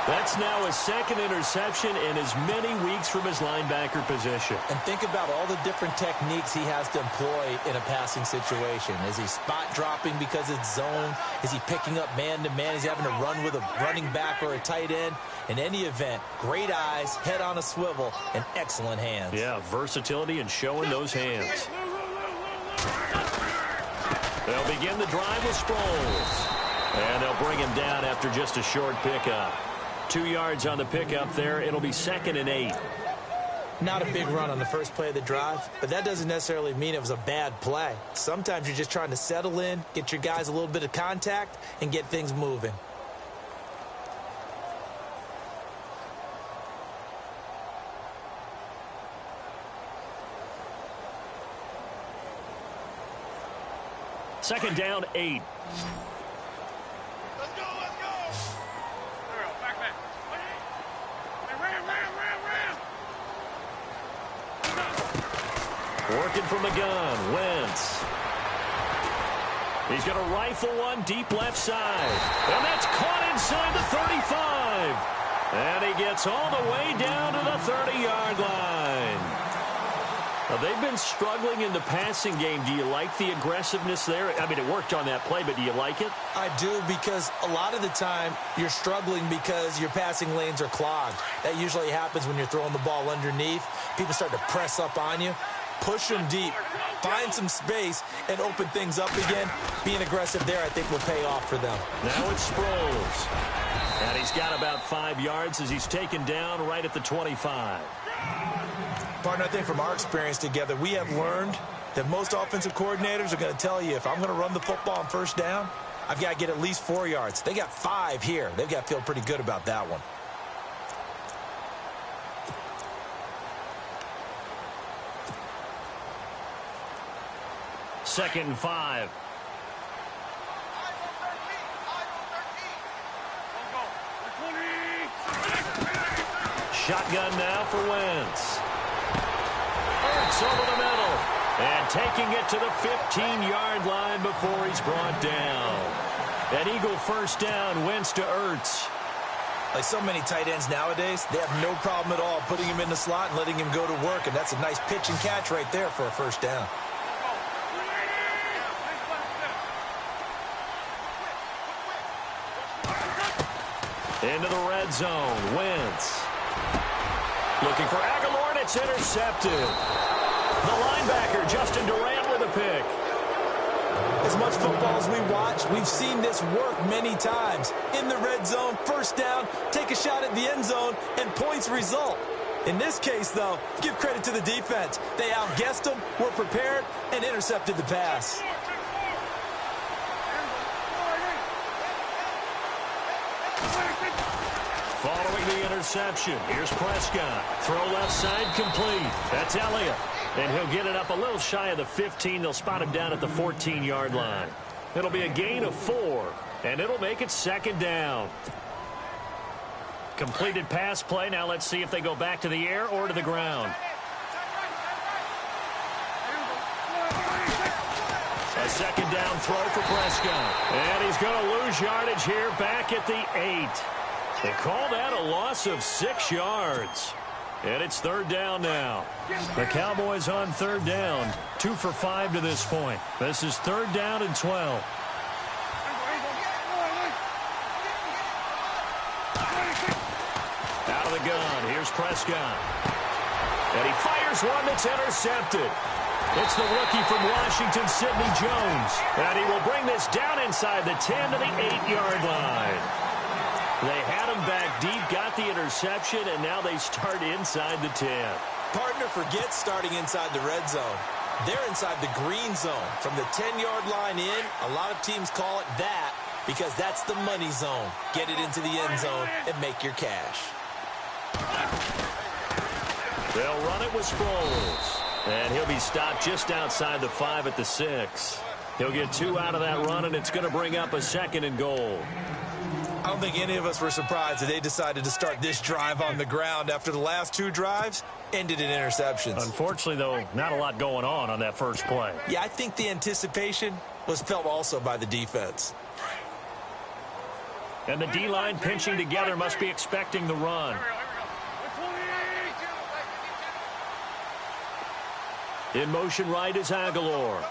That's now his second interception in as many weeks from his linebacker position. And think about all the different techniques he has to employ in a passing situation. Is he spot dropping because it's zone? Is he picking up man-to-man? Is he having to run with a running back or a tight end? In any event, great eyes, head on a swivel, and excellent hands. Yeah, versatility and showing those hands. They'll begin the drive with Sproles. And they'll bring him down after just a short pickup. 2 yards on the pickup there. It'll be 2nd and 8. Not a big run on the first play of the drive, but that doesn't necessarily mean it was a bad play. Sometimes you're just trying to settle in, get your guys a little bit of contact, and get things moving. Second down, 8. Let's go. Back. Ram. Working from the gun, Wentz. He's going to rifle one deep left side. And that's caught inside the 35. And he gets all the way down to the 30-yard line. Now, they've been struggling in the passing game. Do you like the aggressiveness there? I mean, it worked on that play, but do you like it? I do, because a lot of the time you're struggling because your passing lanes are clogged. That usually happens when you're throwing the ball underneath. People start to press up on you. Push them deep. Find some space and open things up again. Being aggressive there, I think, will pay off for them. Now it's Sproles. And he's got about 5 yards as he's taken down right at the 25. Partner, I think from our experience together, we have learned that most offensive coordinators are going to tell you, if I'm going to run the football on first down, I've got to get at least 4 yards. They got 5 here. They've got to feel pretty good about that one. Second and 5. Shotgun now for Wentz. Hurts over the middle. And taking it to the 15-yard line before he's brought down. An Eagle first down, Wentz to Ertz. Like so many tight ends nowadays, they have no problem at all putting him in the slot and letting him go to work. And that's a nice pitch and catch right there for a first down. Into the red zone, Wentz. Looking for Aguilar, and it's intercepted. The linebacker, Justin Durant, with a pick. As much football as we watch, we've seen this work many times. In the red zone, first down, take a shot at the end zone, and points result. In this case, though, give credit to the defense. They outguessed them, were prepared, and intercepted the pass. Following the interception, here's Prescott. Throw left side complete. That's Elliott. And he'll get it up a little shy of the 15. They'll spot him down at the 14-yard line. It'll be a gain of 4, and it'll make it second down. Completed pass play. Now let's see if they go back to the air or to the ground. A second down throw for Prescott. And he's going to lose yardage here back at the 8. They call that a loss of 6 yards. And it's third down now. The Cowboys on third down. 2 for 5 to this point. This is third down and 12. Out of the gun. Here's Prescott. And he fires one that's intercepted. It's the rookie from Washington, Sidney Jones. And he will bring this down inside the 10 to the 8-yard line. They had him back deep, got the interception, and now they start inside the 10. Partner, forget starting inside the red zone. They're inside the green zone. From the 10-yard line in, a lot of teams call it that because that's the money zone. Get it into the end zone and make your cash. They'll run it with Sproles. And he'll be stopped just outside the 5 at the 6. He'll get 2 out of that run, and it's going to bring up a second and goal. I don't think any of us were surprised that they decided to start this drive on the ground after the last 2 drives ended in interceptions. Unfortunately, though, not a lot going on that first play. Yeah, I think the anticipation was felt also by the defense. And the D-line pinching together must be expecting the run. In motion right is Aguilar.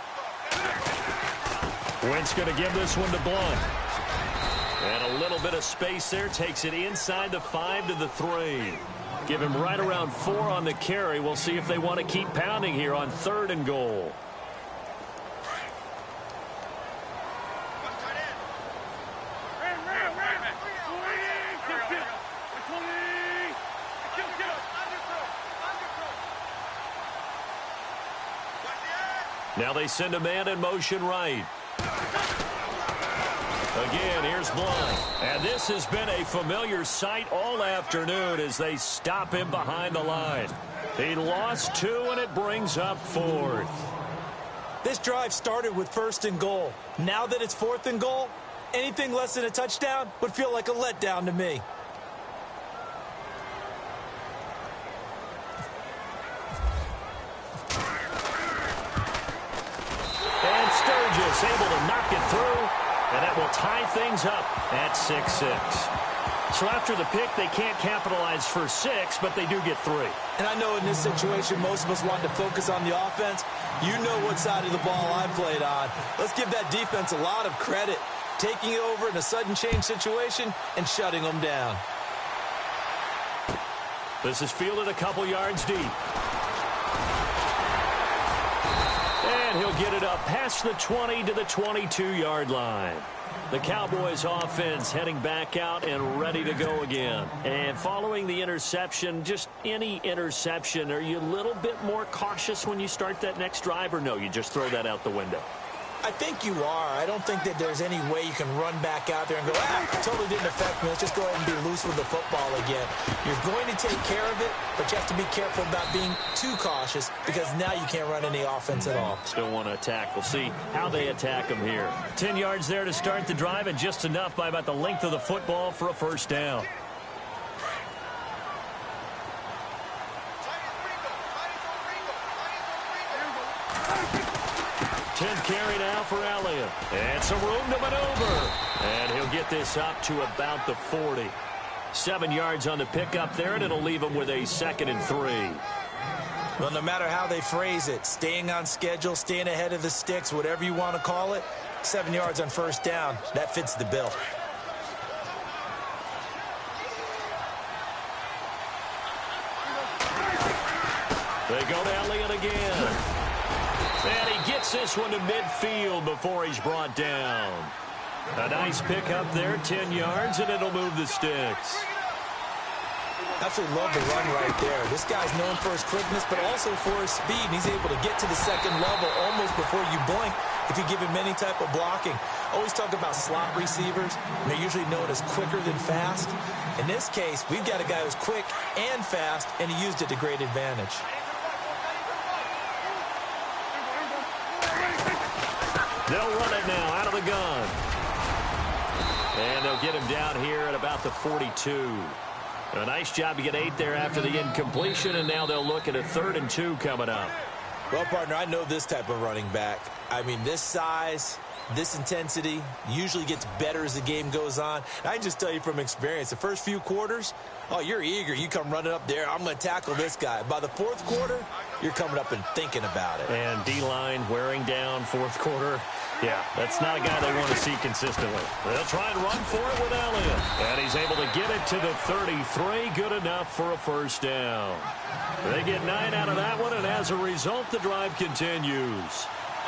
Wentz going to give this one to Blunt. And a little bit of space there. Takes it inside the 5 to the 3. Give him right around 4 on the carry. We'll see if they want to keep pounding here on 3rd and goal. Now they send a man in motion right. Again, here's Blunt. And this has been a familiar sight all afternoon as they stop him behind the line. He lost 2, and it brings up 4th. This drive started with 1st and goal. Now that it's 4th and goal, anything less than a touchdown would feel like a letdown to me. And Sturgis able to knock it through. And that will tie things up at 6-6. So after the pick, they can't capitalize for 6, but they do get 3. And I know in this situation, most of us want to focus on the offense. You know what side of the ball I played on. Let's give that defense a lot of credit. Taking it over in a sudden change situation and shutting them down. This is fielded a couple yards deep. And he'll get it up past the 20 to the 22-yard line. The Cowboys offense heading back out and ready to go again. And following the interception, just any interception, are you a little bit more cautious when you start that next drive, or no, you just throw that out the window? I think you are. I don't think that there's any way you can run back out there and go, it totally didn't affect me. Let's just go ahead and be loose with the football again. You're going to take care of it, but you have to be careful about being too cautious because now you can't run any offense at all. Still want to attack. We'll see how they attack them here. 10 yards there to start the drive, and just enough by about the length of the football for a first down. Carry now for Elliott. And some room to maneuver. And he'll get this up to about the 40. 7 yards on the pickup there, and it'll leave him with a 2nd and 3. Well, no matter how they phrase it, staying on schedule, staying ahead of the sticks, whatever you want to call it, 7 yards on first down, that fits the bill. They go to Elliott again. And he gets this one to midfield before he's brought down. A nice pickup there, 10 yards, and it'll move the sticks. Absolutely love the run right there. This guy's known for his quickness, but also for his speed. And he's able to get to the 2nd level almost before you blink if you give him any type of blocking. Always talk about slot receivers. They're usually known as quicker than fast. In this case, we've got a guy who's quick and fast, and he used it to great advantage. They'll run it now out of the gun. And they'll get him down here at about the 42. A nice job to get 8 there after the incompletion, and now they'll look at a 3rd and 2 coming up. Well, partner, I know this type of running back. I mean, this size, this intensity usually gets better as the game goes on. And I can just tell you from experience, the first few quarters, oh, you're eager. You come running up there. I'm going to tackle this guy. By the 4th quarter, you're coming up and thinking about it. And D-line wearing down 4th quarter. Yeah, that's not a guy they want to see consistently. They'll try and run for it with Elliott. And he's able to get it to the 33. Good enough for a first down. They get 9 out of that one, and as a result, the drive continues.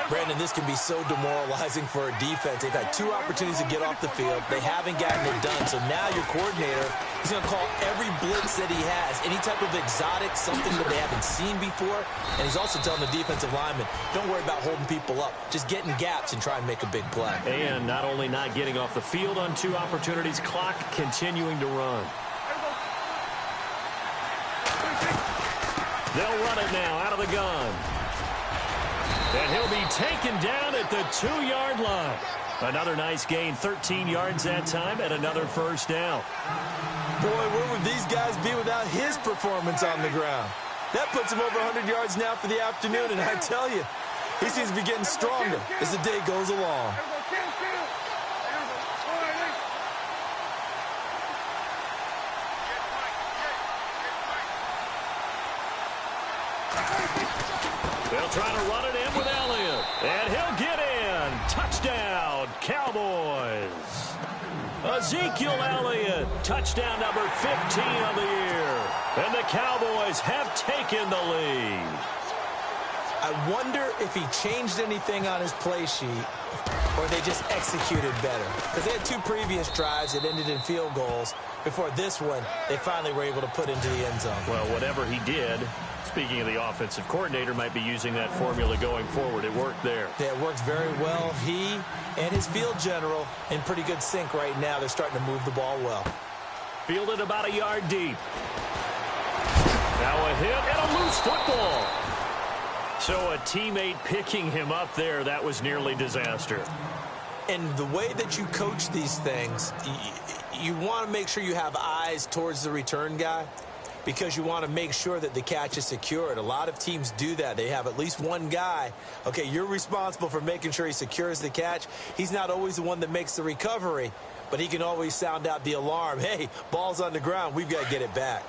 Brandon, this can be so demoralizing for a defense. They've had 2 opportunities to get off the field. They haven't gotten it done. So now your coordinator is going to call every blitz that he has, any type of exotic, something that they haven't seen before. And he's also telling the defensive lineman, don't worry about holding people up. Just get in gaps and try and make a big play. And not only not getting off the field on 2 opportunities, clock continuing to run. They'll run it now out of the gun. And he'll be taken down at the 2-yard line. Another nice gain, 13 yards that time, and another first down. Boy, where would these guys be without his performance on the ground? That puts him over 100 yards now for the afternoon, and I tell you, he seems to be getting stronger as the day goes along. They'll try to run it in with Elliott, and he'll get in. Touchdown, Cowboys. Ezekiel Elliott, touchdown number 15 of the year. And the Cowboys have taken the lead. I wonder if he changed anything on his play sheet or they just executed better. Because they had 2 previous drives that ended in field goals. Before this one, they finally were able to put into the end zone. Well, whatever he did, speaking of the offensive coordinator, might be using that formula going forward. It worked there. Yeah, it worked very well. He and his field general in pretty good sync right now. They're starting to move the ball well. Fielded about a yard deep. Now a hit and a loose football. So a teammate picking him up there, that was nearly disaster. And the way that you coach these things, you want to make sure you have eyes towards the return guy because you want to make sure that the catch is secured. A lot of teams do that. They have at least one guy. Okay, you're responsible for making sure he secures the catch. He's not always the one that makes the recovery, but he can always sound out the alarm. Hey, ball's on the ground. We've got to get it back.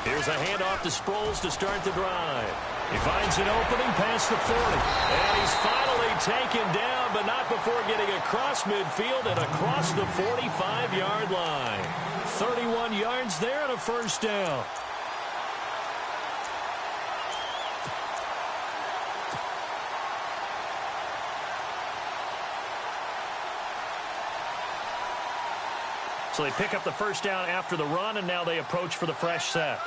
Here's a handoff to Sproles to start the drive. He finds an opening past the 40. And he's finally taken down, but not before getting across midfield and across the 45-yard line. 31 yards there and a first down. So they pick up the first down after the run, and now they approach for the fresh set.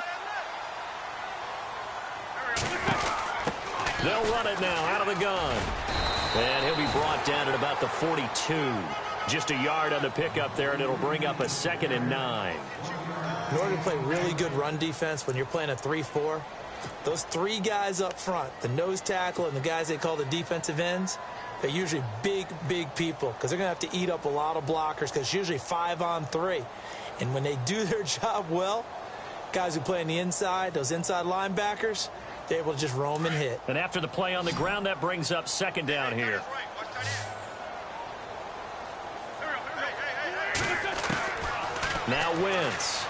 They'll run it now out of the gun. And he'll be brought down at about the 42. Just a yard on the pickup there, and it'll bring up a 2nd and 9. In order to play really good run defense when you're playing a 3-4, those 3 guys up front, the nose tackle and the guys they call the defensive ends, they're usually big, big people because they're going to have to eat up a lot of blockers because it's usually 5-on-3. And when they do their job well, guys who play on the inside, those inside linebackers, they're able to just roam and hit. And after the play on the ground, that brings up 2nd down here. Now Wentz.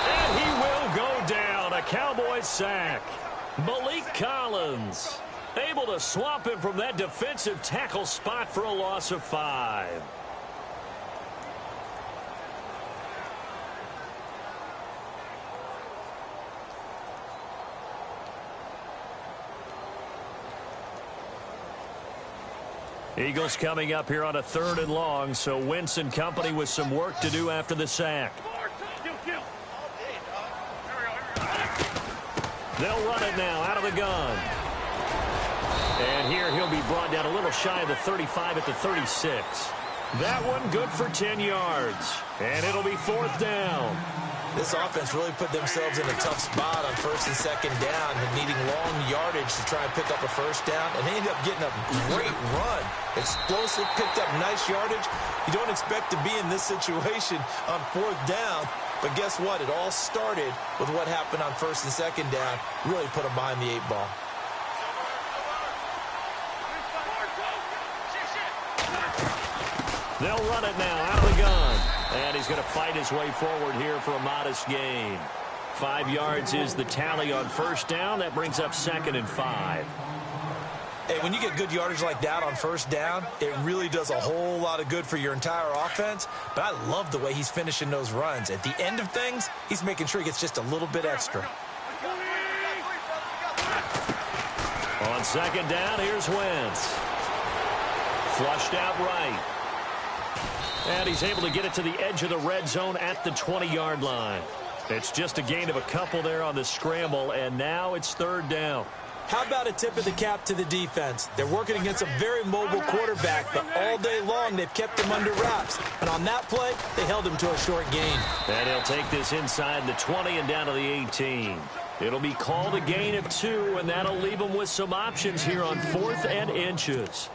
And he will go down. A Cowboys sack. Malik Collins able to swamp him from that defensive tackle spot for a loss of 5. Eagles coming up here on a 3rd and long, so Wentz and company with some work to do after the sack. They'll run it now out of the gun. And here he'll be brought down a little shy of the 35 at the 36. That one good for 10 yards. And it'll be 4th down. This offense really put themselves in a tough spot on 1st and 2nd down and needing long yardage to try and pick up a first down. And they ended up getting a great run. Explosive, picked up nice yardage. You don't expect to be in this situation on 4th down. But guess what? It all started with what happened on 1st and 2nd down. Really put them behind the 8 ball. They'll run it now out of the gun. And he's going to fight his way forward here for a modest gain. 5 yards is the tally on 1st down. That brings up 2nd and 5. Hey, when you get good yardage like that on 1st down, it really does a whole lot of good for your entire offense. But I love the way he's finishing those runs. At the end of things, he's making sure he gets just a little bit extra. On 2nd down, here's Wentz. Flushed out right. And he's able to get it to the edge of the red zone at the 20-yard line. It's just a gain of a couple there on the scramble, and now it's 3rd down. How about a tip of the cap to the defense? They're working against a very mobile quarterback, but all day long they've kept him under wraps. And on that play, they held him to a short gain. And he'll take this inside the 20 and down to the 18. It'll be called a gain of 2, and that'll leave them with some options here on 4th and inches.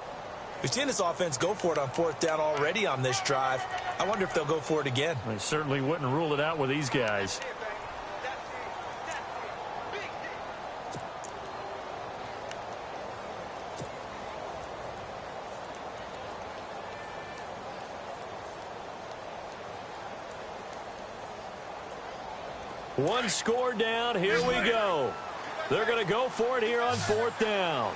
We've seen this offense go for it on 4th down already on this drive. I wonder if they'll go for it again. I certainly wouldn't rule it out with these guys. One score down. Here we go. They're going to go for it here on 4th down.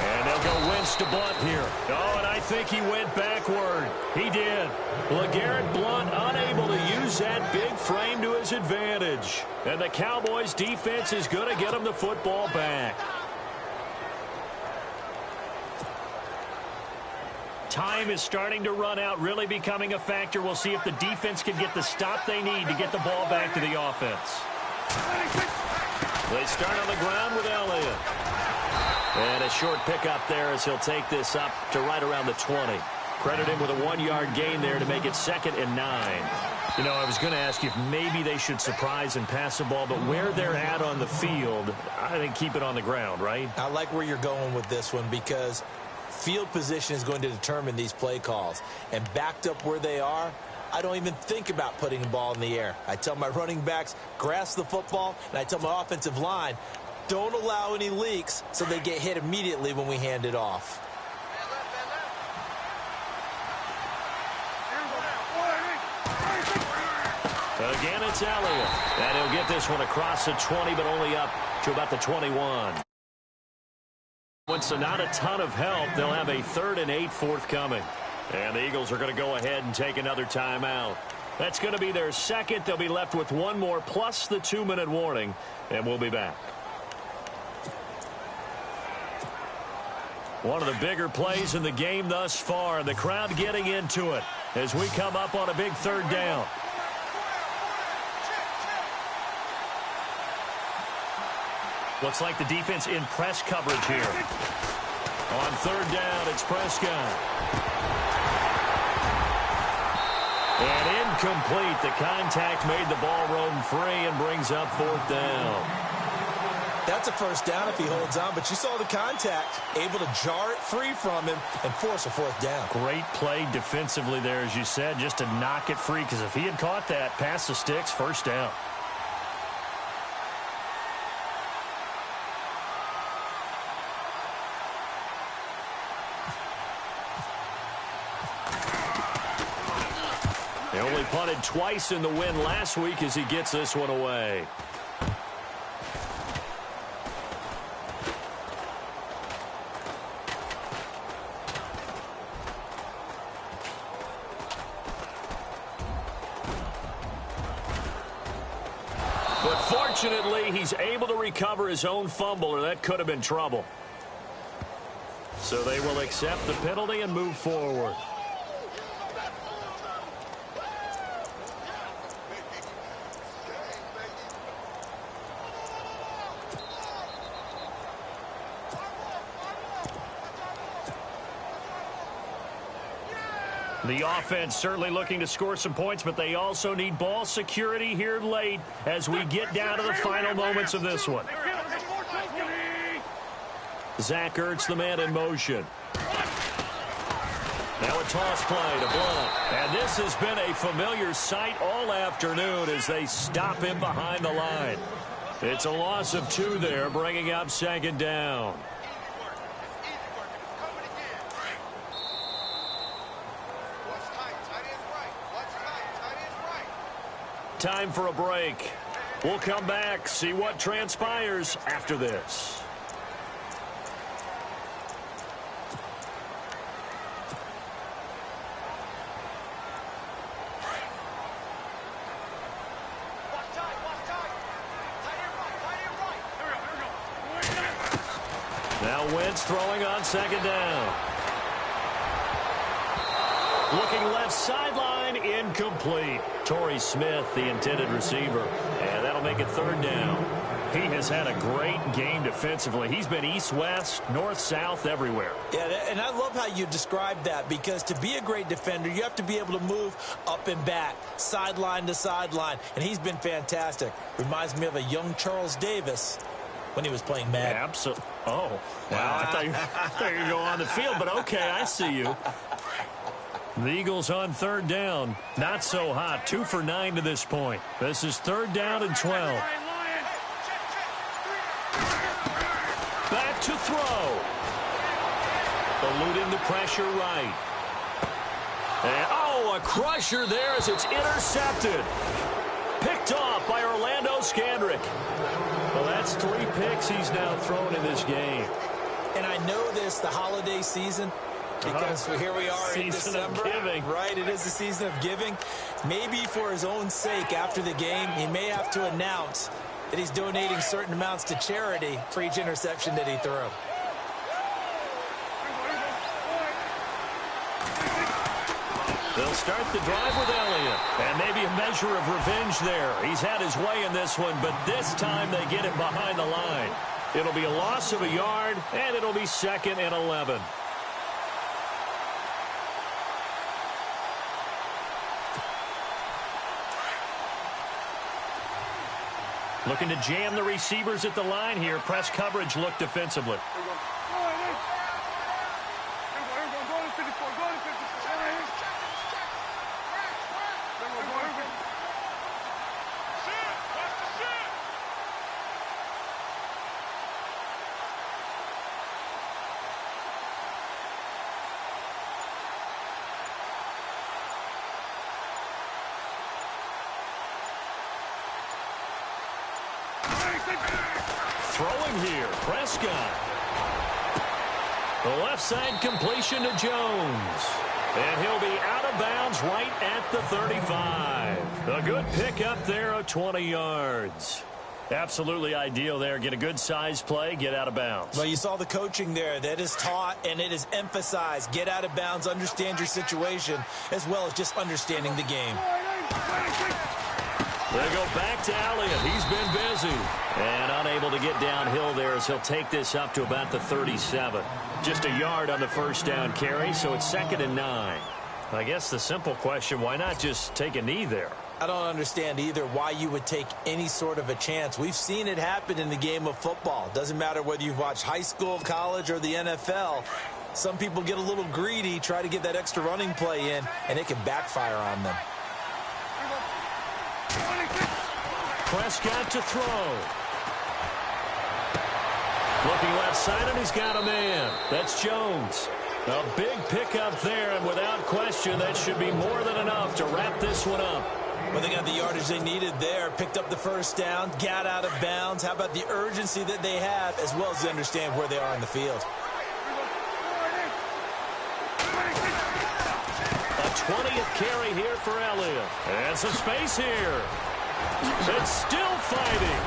And they'll go Wentz to Blunt here. Oh, and I think he went backward. He did. LeGarrette Blunt unable to use that big frame to his advantage. And the Cowboys defense is going to get him the football back. Time is starting to run out, really becoming a factor. We'll see if the defense can get the stop they need to get the ball back to the offense. They start on the ground with Elliott. And a short pickup there as he'll take this up to right around the 20. Credit him with a 1-yard gain there to make it 2nd and 9. You know, I was going to ask you if maybe they should surprise and pass the ball, but where they're at on the field, I think keep it on the ground, right? I like where you're going with this one because field position is going to determine these play calls. And backed up where they are, I don't even think about putting the ball in the air. I tell my running backs, grasp the football, and I tell my offensive line, don't allow any leaks so they get hit immediately when we hand it off. Again, it's Elliott. And he'll get this one across the 20, but only up to about the 21. So not a ton of help. They'll have a 3rd and 8 forthcoming. And the Eagles are going to go ahead and take another timeout. That's going to be their 2nd. They'll be left with 1 more plus the 2-minute warning. And we'll be back. One of the bigger plays in the game thus far. The crowd getting into it as we come up on a big 3rd down. Looks like the defense in press coverage here. On 3rd down, it's Prescott. And incomplete. The contact made the ball roam free and brings up 4th down. That's a 1st down if he holds on, but you saw the contact, able to jar it free from him and force a 4th down. Great play defensively there, as you said, just to knock it free, because if he had caught that, past the sticks, 1st down. They only punted twice in the win last week as he gets this one away. But fortunately, he's able to recover his own fumble, or that could have been trouble. So they will accept the penalty and move forward. The offense certainly looking to score some points, but they also need ball security here late as we get down to the final moments of this one. Zach Ertz, the man in motion. Now a toss play to Blunt. And this has been a familiar sight all afternoon as they stop him behind the line. It's a loss of 2 there, bringing up 2nd down. Time for a break. We'll come back, see what transpires after this. Now Wentz throwing on 2nd down. Looking left sideline. one incomplete. Torrey Smith, the intended receiver. And that'll make it third down. He has had a great game defensively. He's been east-west, north-south, everywhere. Yeah, and I love how you describe that, because to be a great defender, you have to be able to move up and back, sideline to sideline, and he's been fantastic. Reminds me of a young Charles Davis when he was playing Madden. Absolutely. Oh, wow. I thought you were going to go on the field, but okay, I see you. The Eagles on third down. Not so hot. 2 for 9 to this point. This is third down and 12. Back to throw. Eluding the pressure right. And, a crusher there as it's intercepted. Picked off by Orlando Scandrick. Well, that's 3 picks he's now thrown in this game. And I know this, the holiday season, because here we are in December. Season of giving. Right, it is the season of giving. Maybe for his own sake after the game, he may have to announce that he's donating certain amounts to charity for each interception that he threw. They'll start the drive with Elliott. And maybe a measure of revenge there. He's had his way in this one, but this time they get him behind the line. It'll be a loss of a yard, and it'll be 2nd and 11. Looking to jam the receivers at the line here. Press coverage look defensively. Throwing here, Prescott. The left side completion to Jones. And he'll be out of bounds right at the 35. A good pickup there of 20 yards. Absolutely ideal there. Get a good size play, get out of bounds. Well, you saw the coaching there. That is taught and it is emphasized. Get out of bounds, understand your situation, as well as just understanding the game. They go back to Elliott. He's been busy. And unable to get downhill there as he'll take this up to about the 37. Just a yard on the first down carry, so it's 2nd and 9. I guess the simple question, why not just take a knee there? I don't understand either why you would take any sort of a chance. We've seen it happen in the game of football. Doesn't matter whether you've watched high school, college, or the NFL. Some people get a little greedy, try to get that extra running play in, and it can backfire on them. Prescott to throw. Looking left side, and he's got a man. That's Jones. A big pickup there, and without question, that should be more than enough to wrap this one up. Well, they got the yardage they needed there. Picked up the first down, got out of bounds. How about the urgency that they have, as well as they understand where they are in the field? A 20th carry here for Elliott. And some space here. It's still fighting.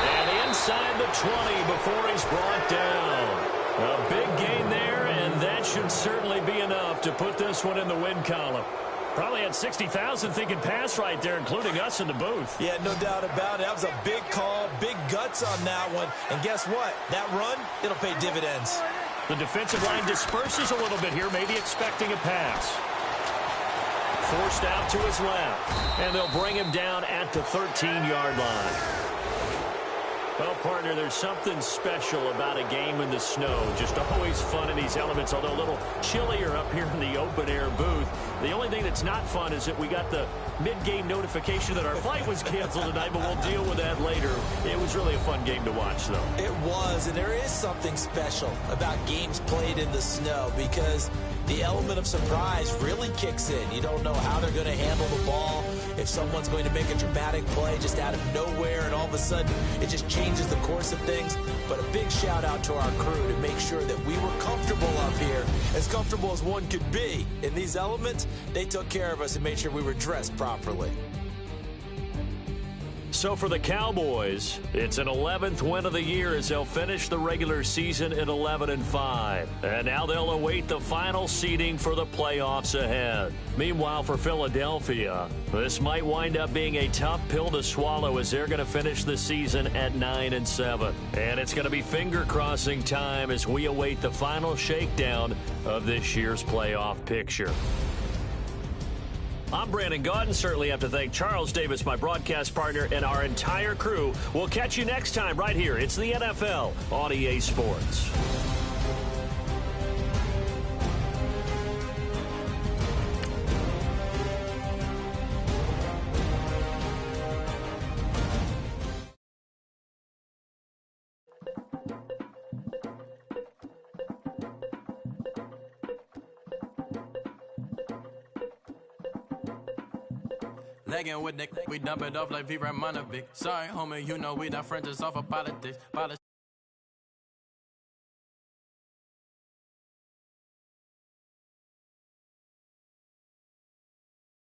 And inside the 20 before he's brought down. A big gain there, and that should certainly be enough to put this one in the win column. Probably had 60,000 thinking pass right there, including us in the booth. Yeah, no doubt about it. That was a big call, big guts on that one. And guess what? That run, it'll pay dividends. The defensive line disperses a little bit here, maybe expecting a pass. Forced out to his left, and they'll bring him down at the 13-yard line. Well, partner, there's something special about a game in the snow. Just always fun in these elements, although a little chillier up here in the open-air booth. The only thing that's not fun is that we got the mid-game notification that our flight was canceled tonight, but we'll deal with that later. It was really a fun game to watch, though. It was, and there is something special about games played in the snow because the element of surprise really kicks in. You don't know how they're going to handle the ball, if someone's going to make a dramatic play just out of nowhere, and all of a sudden it just changes the course of things. But a big shout out to our crew to make sure that we were comfortable up here, as comfortable as one could be. In these elements, they took care of us and made sure we were dressed properly. So for the Cowboys, it's an 11th win of the year as they'll finish the regular season at 11-5. And now they'll await the final seeding for the playoffs ahead. Meanwhile, for Philadelphia, this might wind up being a tough pill to swallow as they're going to finish the season at 9-7. And it's going to be finger-crossing time as we await the final shakedown of this year's playoff picture. I'm Brandon Gaudin. Certainly have to thank Charles Davis, my broadcast partner, and our entire crew. We'll catch you next time right here. It's the NFL on EA Sports. Legging with Nick, we dump it off like V. Ramanovic. Sorry, homie, you know we not friends, just off of politics.